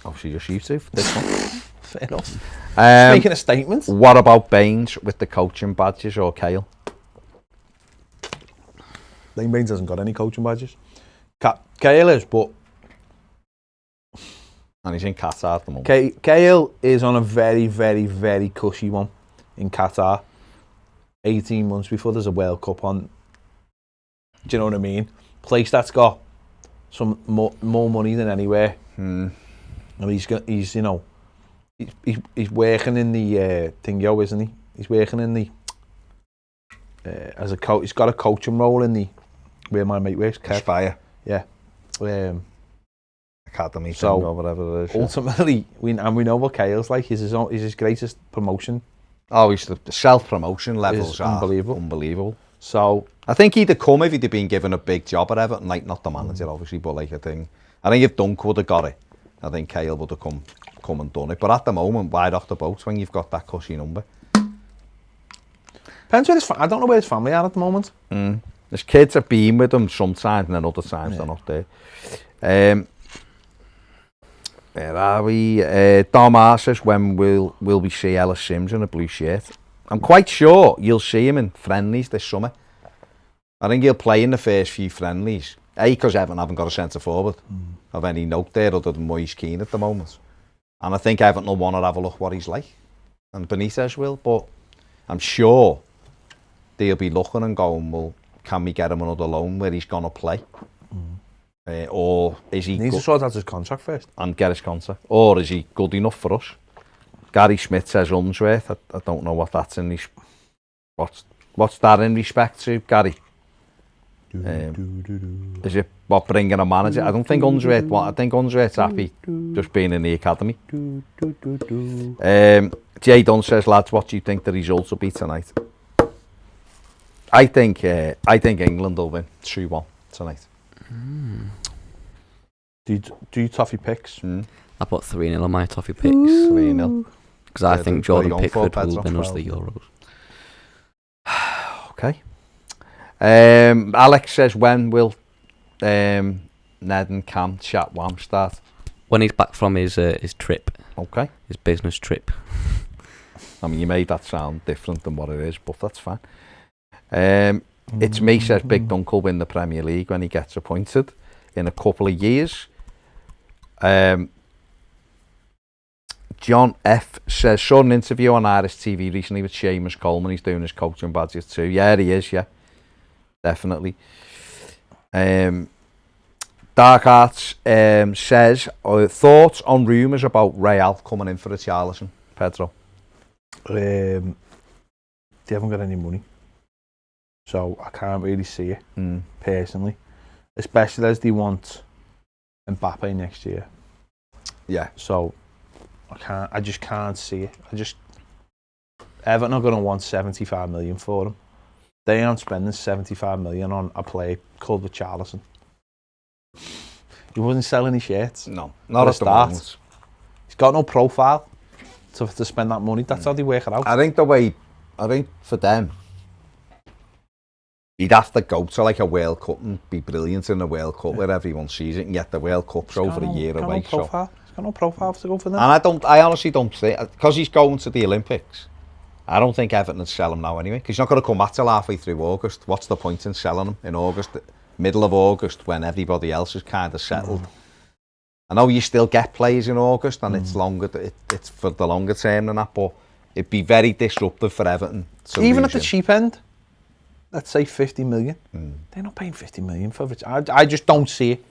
Obviously just you two for this one. Fair enough. Making a statement. What about Baines with the coaching badges or Kale? Lane Baines hasn't got any coaching badges. Kale is, but And he's in Qatar at the moment. Kale is on a very, very, very cushy one in Qatar. 18 months before there's a World Cup on. Do you know what I mean? Place that's got some more money than anywhere. And he's you know, he's working in the thingo, isn't he? He's working in the as a coach. He's got a coaching role in the where my mate works. Aspire. Yeah. Academy So, thing or whatever it is. Ultimately, we know what Kale's like. He's his greatest promotion. Oh, he's the self-promotion levels Is are unbelievable. unbelievable. So I think he'd have come if he'd have been given a big job at Everton, like not the manager obviously, but like I think if Dunk would have got it, I think Kale would have come and done it. But at the moment, wide off the boat when you've got that cushy number. Depends where I don't know where his family are at the moment. There's kids have been with him sometimes, and then other times they're not there. Where are we? Dom R says, when will we see Ellis Sims in a blue shirt? I'm quite sure you'll see him in friendlies this summer. I think he'll play in the first few friendlies. Because Everton haven't got a centre forward of any note there other than Moise Keane at the moment. And I think Everton will want to have a look what he's like. And Benitez will, but I'm sure they'll be looking and going, well, can we get him another loan where he's going to play? Or is he... He needs to sort out his contract first. And get his contract. Or is he good enough for us? Gary Smith says Unsworth. I don't know what that's in... What's that in respect to, Gary? Is it what bringing a manager? I don't think Unsworth... I think Unsworth's happy just being in the academy. Jay Dunn says, lads, what do you think the results will be tonight? I think England will win 2-1 tonight. Do you Toffee picks? I put 3-0 on my Toffee picks. 3-0. Because I think Jordan going for Pickford will Pedro. win us the Euros. Okay. Alex says, when will Ned and Cam chat Wham start? When he's back from his trip, Okay. his business trip. I mean, you made that sound different than what it is, but that's fine. It's me, says Big Dunk will win the Premier League when he gets appointed in a couple of years. John F says, saw an interview on Irish TV recently with Seamus Coleman. He's doing his coaching badges too. Yeah, he is, yeah. Definitely. Dark Arts says, thoughts on rumours about Real coming in for a Charlison, Pedro? They haven't got any money. So I can't really see it, personally. Especially as they want Mbappe next year. Yeah. So I just can't see it. Everton are going to want 75 million for him. They aren't spending 75 million on a player called Richarlison. He wasn't selling any shirts. No, not at the moment. He's got no profile to spend that money. That's how they work it out. I think for them, he'd have to go to like a World Cup and be brilliant in the World Cup where everyone sees it, and yet the World Cup's over a year away. He's got no profile to go for them. And I honestly don't see it, because he's going to the Olympics. I don't think Everton would sell him now anyway, because he's not going to come back till halfway through August. What's the point in selling him in August, middle of August, when everybody else is kind of settled? I know you still get players in August, and it's longer. It's for the longer term than that, but it'd be very disruptive for Everton. Even at the cheap end, let's say 50 million. They're not paying 50 million for it. I just don't see it.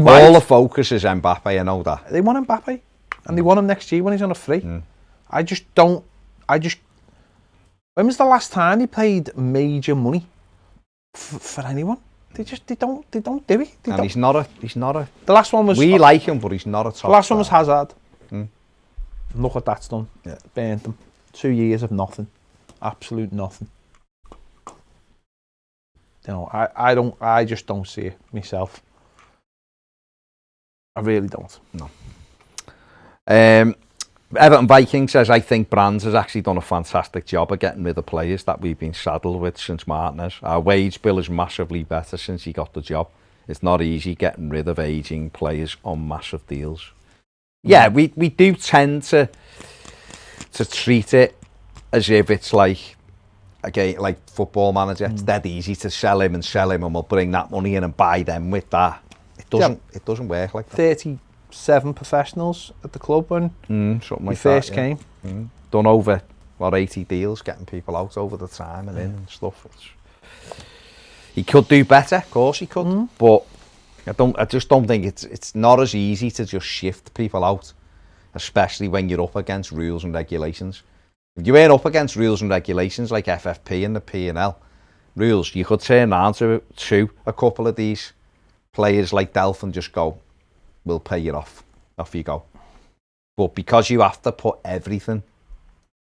All the focus is Mbappe, I know that. They want Mbappe, and they want him next year when he's on a free. I just don't. When was the last time he paid major money for anyone. They don't do it. And he's not a. The last one was. We like him, but he's not a top. The last one was Hazard. Mm. Look what that's done. Yeah. Burnt them. 2 years of nothing. Absolute nothing. You know, I just don't see it myself. I really don't. No. Everton Viking says, I think Brands has actually done a fantastic job of getting rid of players that we've been saddled with since Martinez. Our wage bill is massively better since he got the job. It's not easy getting rid of ageing players on massive deals. Yeah, we do tend to treat it as if it's like, again, like Football Manager. It's dead easy to sell him and we'll bring that money in and buy them with that. It doesn't work like that. 37 professionals at the club when something like he first came. Done over 80 deals, getting people out over the time and in and stuff. He could do better, of course he could, but I just don't think it's not as easy to just shift people out, especially when you're up against rules and regulations. If you ain't up against rules and regulations like FFP and the P&L rules, you could turn around to a couple of these players like Delph and just go, we'll pay you off you go. But because you have to put everything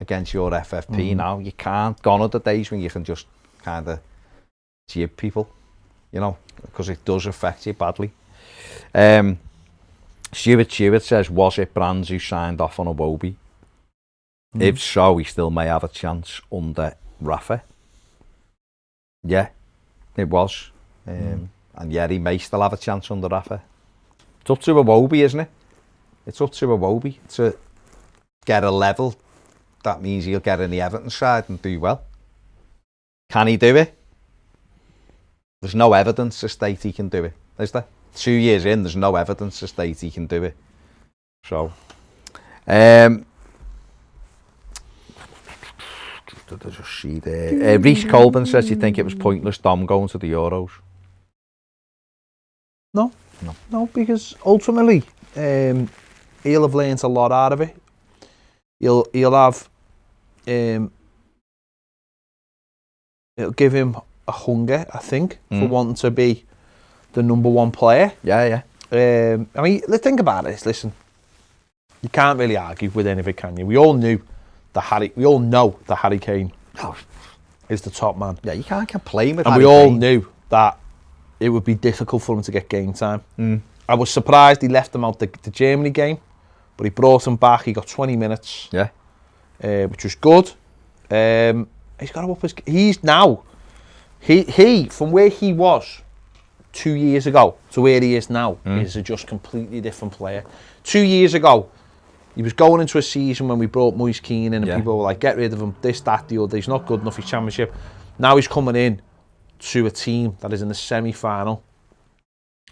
against your FFP now, you can't. Gone are the days when you can just kind of jib people, you know, because it does affect you badly. Stuart says, was it Brands who signed off on Iwobi? If so, he still may have a chance under Rafa. Yeah, it was. And yeah, he may still have a chance under Rafa. It's up to Iwobi, isn't it? It's up to Iwobi to get a level. That means he'll get in the Everton side and do well. Can he do it? There's no evidence to state he can do it, is there? 2 years in, there's no evidence to state he can do it. So, did I just see there? Reece Colburn says, you think it was pointless Dom going to the Euros? No, because ultimately he'll have learnt a lot out of it. He'll have it'll give him a hunger, I think, for wanting to be the number one player. Yeah. I mean, let's think about this. Listen, you can't really argue with any of it, can you? We all know that Harry Kane is the top man. Yeah, you can't complain with and Harry we all Kane. knew that it would be difficult for him to get game time. I was surprised he left him out the Germany game, but he brought him back. He got 20 minutes, which was good. He's got to up his. He's now, he from where he was 2 years ago to where he is now is a just completely different player. 2 years ago, he was going into a season when we brought Moise Keane in and people were like, get rid of him, this, that, the other. He's not good enough, he's Championship. Now he's coming in to a team that is in the semi-final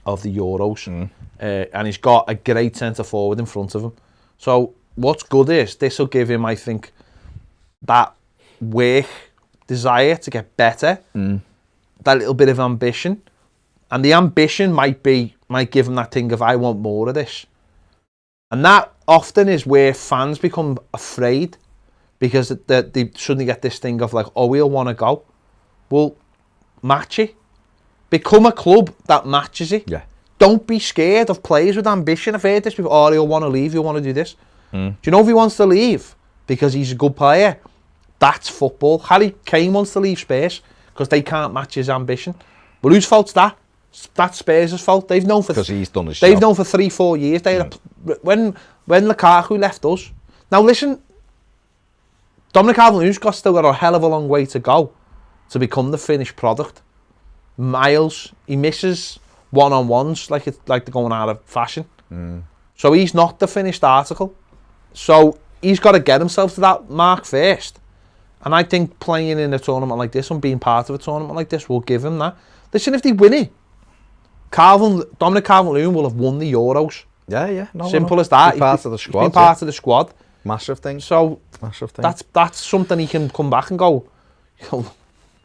of the Euros, and he's got a great centre forward in front of him. So what's good is this will give him, I think, that work desire to get better, that little bit of ambition, and the ambition might give him that thing of I want more of this, and that often is where fans become afraid because they suddenly get this thing of like, oh, we'll want to go. Well, match it. Become a club that matches it. Yeah. Don't be scared of players with ambition. I've heard this before. Oh, he'll want to leave. He'll want to do this. Do you know if he wants to leave because he's a good player? That's football. Harry Kane wants to leave Spurs because they can't match his ambition. But whose fault's that? That's Spurs' fault. They've known for because he's done his They've job. known for 3-4 years. When Lukaku left us. Now listen, Dominic Calvert-Lewin's still got a hell of a long way to go to become the finished product. Miles, he misses one-on-ones like they're going out of fashion. So he's not the finished article. So he's got to get himself to that mark first. And I think playing in a tournament like this and being part of a tournament like this will give him that. Listen, if they win it, Dominic Calvert-Lewin will have won the Euros. Yeah. Simple as that. He's part of the squad. He's been part of the squad. Massive thing. So Massive thing. that's something he can come back and go,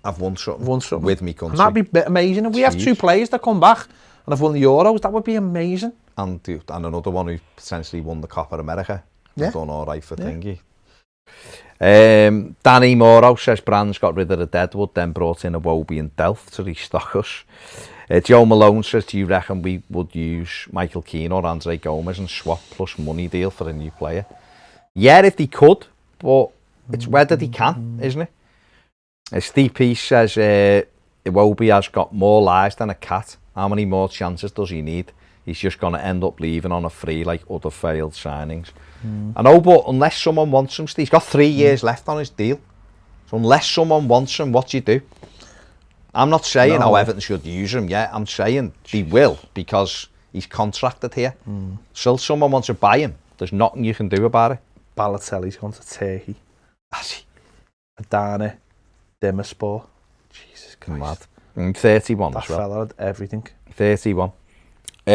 I've won something. With me country. And that'd be amazing. If we have two players that come back and have won the Euros, that would be amazing. And another one who potentially won the Copa America. Yeah. Done all right for thingy. Danny Morrow says Brand's got rid of the Deadwood, then brought in a Wobie and Delph to restock us. Joe Malone says, do you reckon we would use Michael Keane or Andre Gomez and swap plus money deal for a new player? Yeah, if they could, but it's whether they can, isn't it? Steve Peace says, Iwobi has got more lives than a cat. How many more chances does he need? He's just going to end up leaving on a free like other failed signings. I know, but unless someone wants him, he's got 3 years left on his deal. So unless someone wants him, what do you do? I'm not saying how Everton should use him yet. I'm saying they will because he's contracted here. So someone wants to buy him. There's nothing you can do about it. Balotelli's gone to Turkey. Has he? Adana, Demirspor. Jesus Christ. Mad. 31 That as well. fella had everything. 31.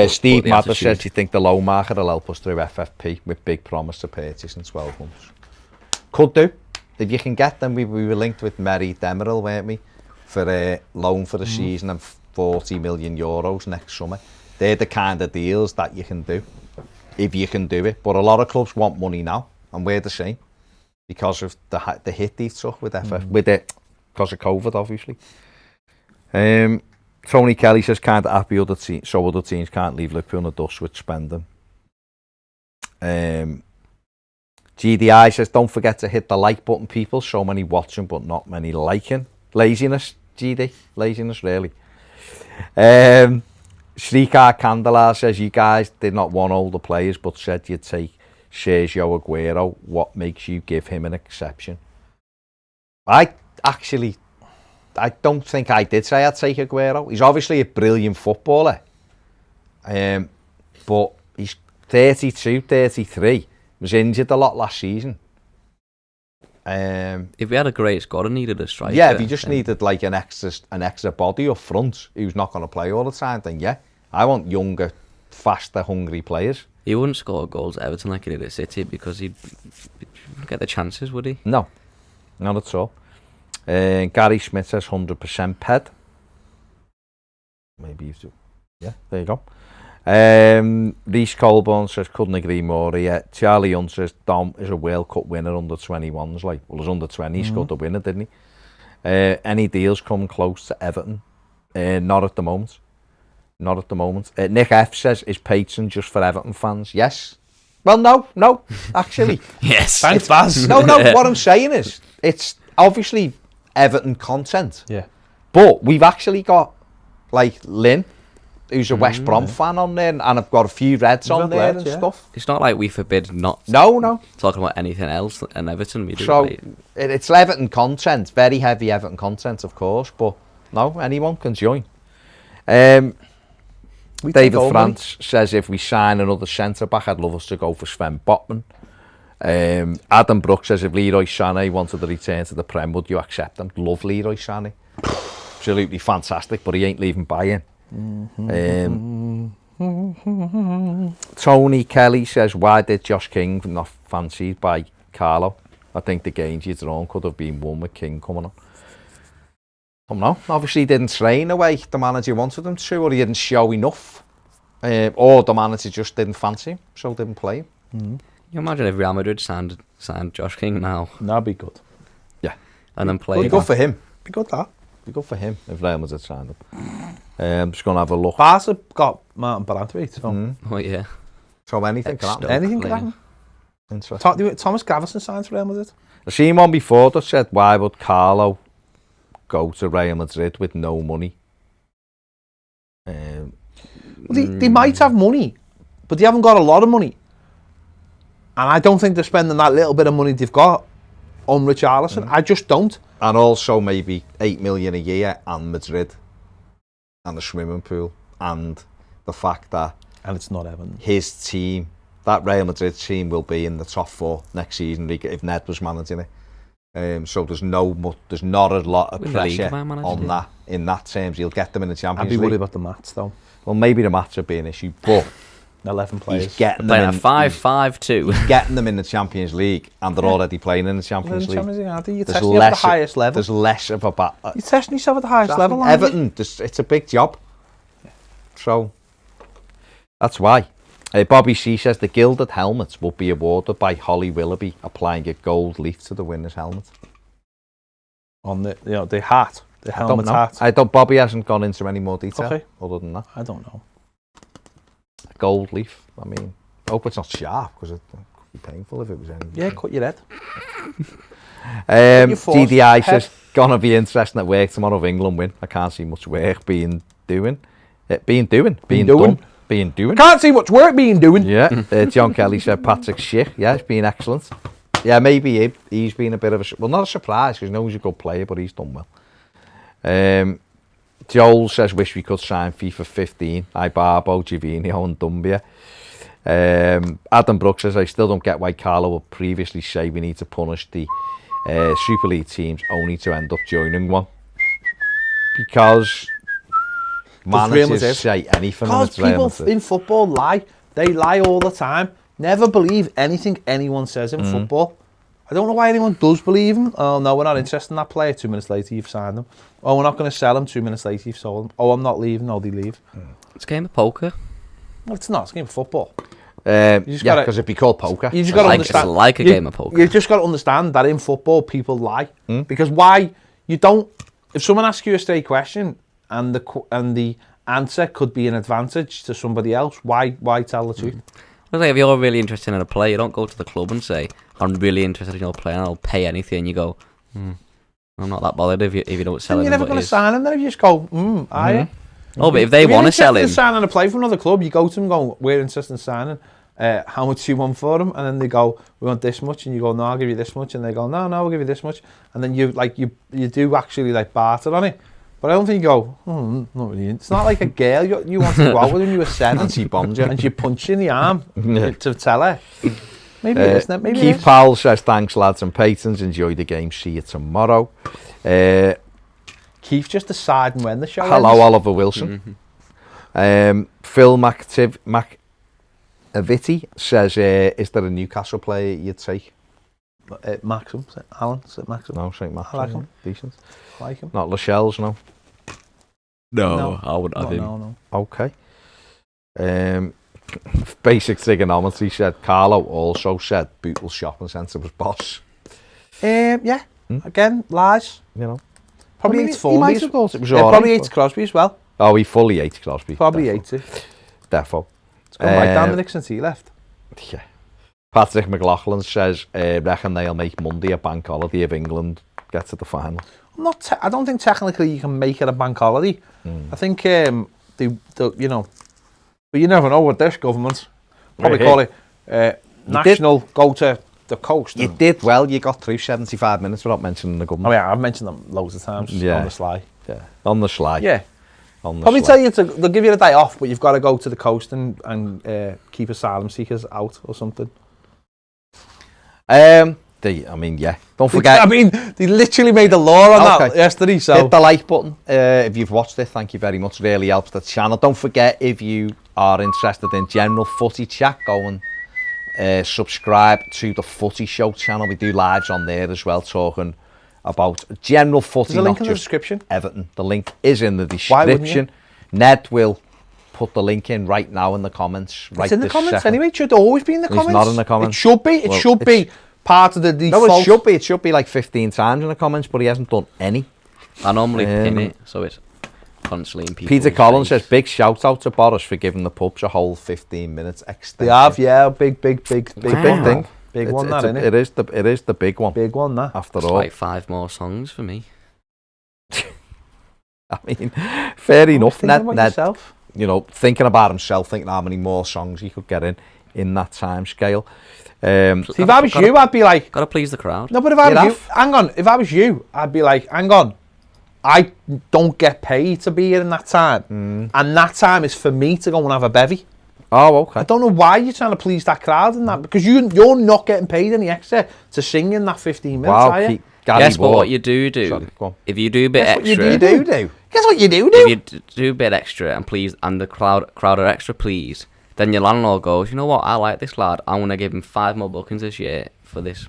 Steve the Mather attitude. says, do you think the loan market will help us through FFP with big promise to purchase in 12 months? Could do. If you can get them, we were linked with Mary Demirel, weren't we? For a loan for the season and 40 million euros next summer. They're the kind of deals that you can do, if you can do it. But a lot of clubs want money now, and we're the same. Because of the hit they took with FF, with it, because of COVID, obviously. Tony Kelly says, kind of happy so other teams can't leave Liverpool in the dust with spending. GDI says, don't forget to hit the like button, people. So many watching, but not many liking. Laziness, GD. Laziness, really. Shrikar Kandala says, you guys did not want older players, but said you'd take Sergio Aguero. What makes you give him an exception? I don't think I did say I'd take Aguero. He's obviously a brilliant footballer. But he's 32, 33. Was injured a lot last season. If we had a great squad and needed a striker... Yeah, if you just needed like an extra body up front who's not going to play all the time, then yeah. I want younger, faster, hungry players. He wouldn't score goals at Everton like he did at City because he'd get the chances, would he? No, not at all. Gary Smith says 100% ped. Maybe you do. Yeah, there you go. Reece Colborne says, couldn't agree more. Yeah. Charlie Hunt says, Dom is a World Cup winner under 21s. Like, well, his under 20, he scored the winner, didn't he? Any deals coming close to Everton? Not at the moment. Not at the moment. Nick F says, is Payton just for Everton fans? Yes. Well, no, actually. Yes. Thanks, Baz. No, what I'm saying is, it's obviously Everton content. Yeah. But we've actually got, like, Lynn, who's a West Brom fan on there, and I've got a few Reds on there and stuff. It's not like we forbid not No. talking about anything else in Everton. We do. So, it's Everton content, very heavy Everton content, of course, but no, anyone can join. David France says, if we sign another centre-back, I'd love us to go for Sven Botman. Adam Brooks says, if Leroy Sané wanted to return to the Prem, would you accept him? Love Leroy Sané. Absolutely fantastic, but he ain't leaving Bayern. Tony Kelly says, why did Josh King not fancied by Carlo? I think the games you'd drawn could have been won with King coming on. I don't know. Obviously, he didn't train the way the manager wanted him to, or he didn't show enough. Or the manager just didn't fancy him, so didn't play him. Can you imagine if Real Madrid signed Josh King now? That'd be good. Yeah. And then played. Be good for him. Be good, that. Be good for him if Real Madrid signed him. I'm just going to have a look. Barca got Martin Brandt, so Oh, yeah. So anything can happen. anything can happen. Interesting. Thomas Gravison signed for Real Madrid. I've seen one before that said, why would Carlo go to Real Madrid with no money? They might have money, but they haven't got a lot of money. And I don't think they're spending that little bit of money they've got on Richarlison. I just don't. And also maybe 8 million a year and Madrid and the swimming pool and the fact that And it's not Everton. his team, that Real Madrid team, will be in the top 4 next season if Ned was managing it. So there's not a lot of pressure on that in that terms. He'll get them in the Champions League. I'd be worried about the Mats though. Well, maybe the match would be an issue, but 11 players. he's getting Playing them a in, 5-5-2. he's getting them in the Champions League, and they're already playing in the Champions League. You're There's testing you at the highest level. There's less of a You're testing yourself at the highest level, aren't you? Everton, it's a big job. So that's why. Bobby C says the gilded helmets will be awarded by Holly Willoughby applying a gold leaf to the winner's helmet. On the the hat, the helmet hat. I don't. Bobby hasn't gone into any more detail. Okay. Other than that, I don't know. Gold leaf. I mean, I hope it's not sharp because it could be painful if it was any. Yeah, cut your head. DDI says gonna be interesting at work tomorrow if England win. I can't see much work being done. Can't see much work being doing. Yeah. John Kelly said Patrick Schick. Yeah, it's been excellent. Yeah, maybe he's been a bit of a not a surprise because he knows he's a good player, but he's done well. Joel says wish we could sign FIFA 15. Barbo, Givinho and Dumbia. Adam Brooks says I still don't get why Carlo would previously say we need to punish the Super League teams only to end up joining one. Because managers say anything. Because people in football lie. They lie all the time. Never believe anything anyone says in football. I don't know why anyone does believe him. Oh no, we're not interested in that player. 2 minutes later you've signed them. Oh, we're not going to sell him. 2 minutes later you've sold him. Oh, I'm not leaving. No, they leave. It's a game of poker. No, it's not. It's a game of football. Because it'd be called poker. You just got to understand. It's like a game of poker. You just got to understand that in football people lie. Because why you don't? If someone asks you a straight question and the answer could be an advantage to somebody else, why tell the truth? Well, like if you're really interested in a player, you don't go to the club and say, "I'm really interested in your player, and I'll pay anything." You go, "I'm not that bothered if you don't sell him." You're never going to sign him. Then if you just go, "Are you?" Oh, but if they want to sell him, signing a player from another club, you go to them, go, "We're interested in signing. How much do you want for him?" And then they go, "We want this much," and you go, "No, I'll give you this much," and they go, "No, we'll give you this much," and then you do actually like barter on it. But I don't think you go, not really. It's not like a girl you want to go out with when you were 7 and she bombs you and she punch you in the arm to tell her. Maybe it isn't. Maybe Keith Powell says thanks lads and patrons, enjoy the game, see you tomorrow. Keith just deciding when the show hello ends. Oliver Wilson. Phil McAvity says is there a Newcastle player you'd take? Maxim, Alan, Maxim. No, St. Maxim. I like him. Decent. I like him. Not Lascelles, no. No, I wouldn't have him. No. Okay. Basic trigonometry said Carlo also said Bootle Shopping Centre was boss. Yeah. Again, lies. You know. Probably hates Formby. He might have thought it was probably hates Crosby as well. Oh, he fully hates Crosby. Probably hates it. Defo. It's gone right down the Nick since he left. Yeah. Patrick McLaughlin says, reckon they'll make Monday a bank holiday if England get to the final. I don't think technically you can make it a bank holiday. I think but you never know with this government. Probably call it national go to the coast. You did well. You got through 75 minutes without mentioning the government. Oh yeah, I've mentioned them loads of times on the sly. Yeah, on the sly. Yeah. Probably tell you they'll give you a day off, but you've got to go to the coast and keep asylum seekers out or something. Don't forget. They literally made a law on that yesterday. So hit the like button if you've watched it. Thank you very much. Really helps the channel. Don't forget, if you are interested in general footy chat, go and subscribe to the Footy Show channel. We do lives on there as well, talking about general footy. There's a link in the description. Everton. The link is in the description. Ned will put the link in right now in the comments. It's in the comments anyway. It should always be in the comments. It's not in the comments. It should be. It should be part of the default. No, it should be. It should be like 15 times in the comments, but he hasn't done any. I normally pin it, so it's constantly in people's Peter Collins face. says, big shout out to Boris for giving the pubs a whole 15 minutes extension. They have, yeah. Big thing. Big one, that, isn't it? It is the big one. Big one, that. After it's all. like 5 more songs for me. I mean, fair enough. Ned, you know, thinking about himself, thinking how many more songs he could get in that time scale. See, if I was you, I'd be like... Gotta please the crowd. No, but if I was you... Hang on. If I was you, I'd be like, hang on. I don't get paid to be here in that time. And that time is for me to go and have a bevy. Oh, okay. I don't know why you're trying to please that crowd and that, because you're not getting paid any extra to sing in that 15 minutes, are you? Yes, but what you do, sorry, if you do a bit extra... Guess what you do? If you do a bit extra and the crowd are extra pleased, then your landlord goes, you know what, I like this lad, I'm going to give him 5 more bookings this year for this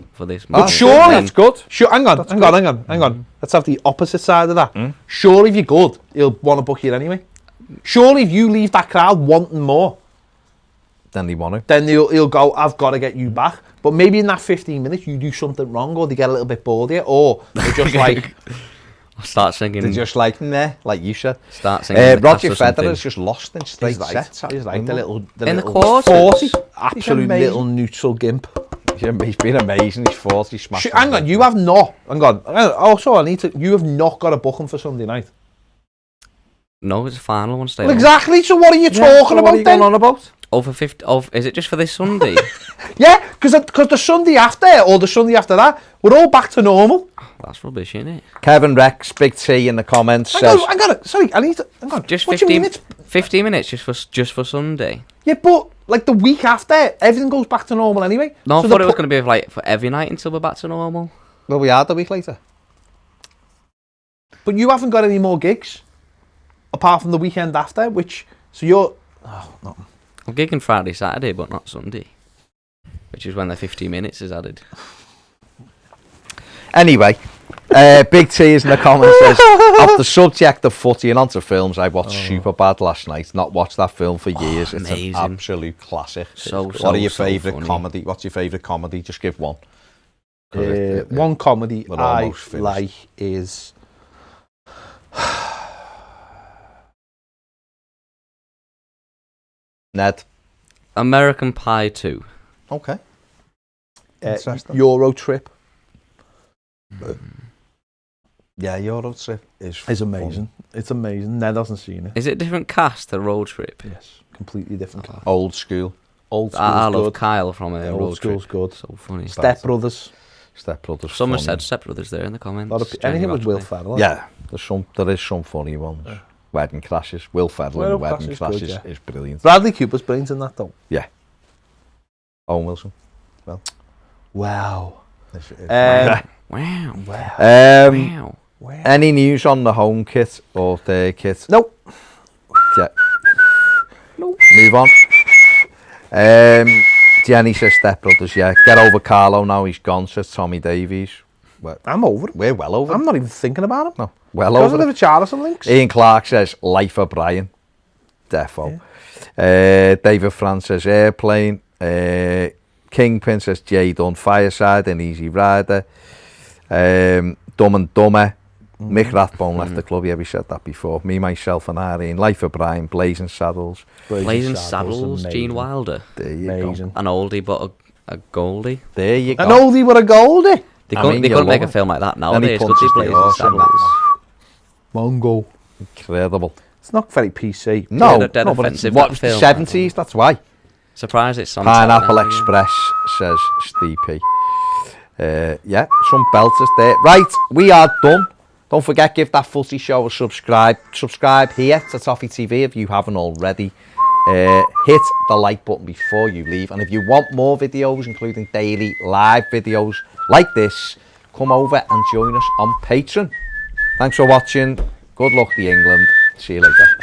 But surely that's good. Hang on. Let's have the opposite side of that. Surely if you're good, he'll want to book you anyway. Surely if you leave that crowd wanting more, then they want to. then he'll go, I've got to get you back. But maybe in that 15 minutes you do something wrong, or they get a little bit bored here, or they're just like... Start singing. They're just like, nah, like you said. Start singing. Roger Federer's just lost in straight sets. He's like the little quarters. Absolute little neutral gimp. He's been amazing. He's 40. He's smashed. Hang on, you have not. Hang on. Also, I need to. You have not got a booking for Sunday night. No, it's a final one. Stay Well, exactly. So what are you talking about what are you then? going on about? Over 50. Is it just for this Sunday? Yeah, because the Sunday after or the Sunday after that, we're all back to normal. That's rubbish, isn't it? Kevin Rex, Big T in the comments says... Hang on. Sorry, I need to... Hang on. Just What do 15, you mean it's... 15 minutes just for Sunday. Yeah, but like the week after, everything goes back to normal anyway. No, So I thought it was going to be like for every night until we're back to normal. Well, we are the week later. But you haven't got any more gigs, apart from the weekend after, which... So you're... Oh, no. I'm gigging Friday, Saturday, but not Sunday. Which is when the 15 minutes is added. Anyway, Big T is in the comments says, off the subject of footy and onto films, I watched Superbad last night. Not watched that film for years. It's amazing. an absolute classic. What are your favourite funny. comedy? What's your favourite comedy? Just give one. One comedy We're I almost finished. like is... Ned. American Pie 2. Okay. Interesting. Euro Trip Yeah, Euro Trip is amazing. It's amazing. Ned hasn't seen it. Is it a different cast, the Road Trip? Yes, completely different. cast. Old school. Old school's I love good. Kyle from Yeah, Road old school's Trip. good. So funny. Step Brothers. Step Brothers. Someone funny. said Step Brothers there in the comments. Anything with Will Genuinely. Ferrell. Yeah, there is some funny ones. Wedding Crashes. Will Ferrell in Wedding Crashes Crashes good, yeah. is brilliant. Bradley Cooper's brilliant in that though. Yeah. Owen Wilson. Wow. Wow. Wow. Wow. Any news on the home kit or the kit? Nope. Yeah. Nope. Move on. Jenny says Step Brothers, yeah. Get over Carlo now, he's gone, says Tommy Davies. I'm over it. We're well over I'm not even thinking about him. No, well Because over of the Charleston links. Ian Clark says Life of Brian. Defo. David France says Airplane. Kingpin says Jay Dunn, Fireside and Easy Rider. Dumb and Dumber. Mick Rathbone left the club, yeah, we said that before. Me, Myself and Irene. Life of Brian, Blazing Saddles. Blazing Saddles, Gene Wilder. There you go. An oldie but a goldie. There you go. An oldie with a goldie. They I couldn't, mean, you make a love it. film like that And he nowadays, could punches they? the Blazing horse and Saddles. that. Mongo. Incredible. It's not very PC. No, Dead no, but it's offensive, what, that film. 70s, that's why. Surprised it's on Pineapple telly now, Express, says Steve P. Yeah, some belters there. Right, we are done. Don't forget, give that footy show a subscribe. Subscribe here to Toffee TV if you haven't already. Hit the like button before you leave. And if you want more videos, including daily live videos like this, come over and join us on Patreon. Thanks for watching. Good luck to England. See you later.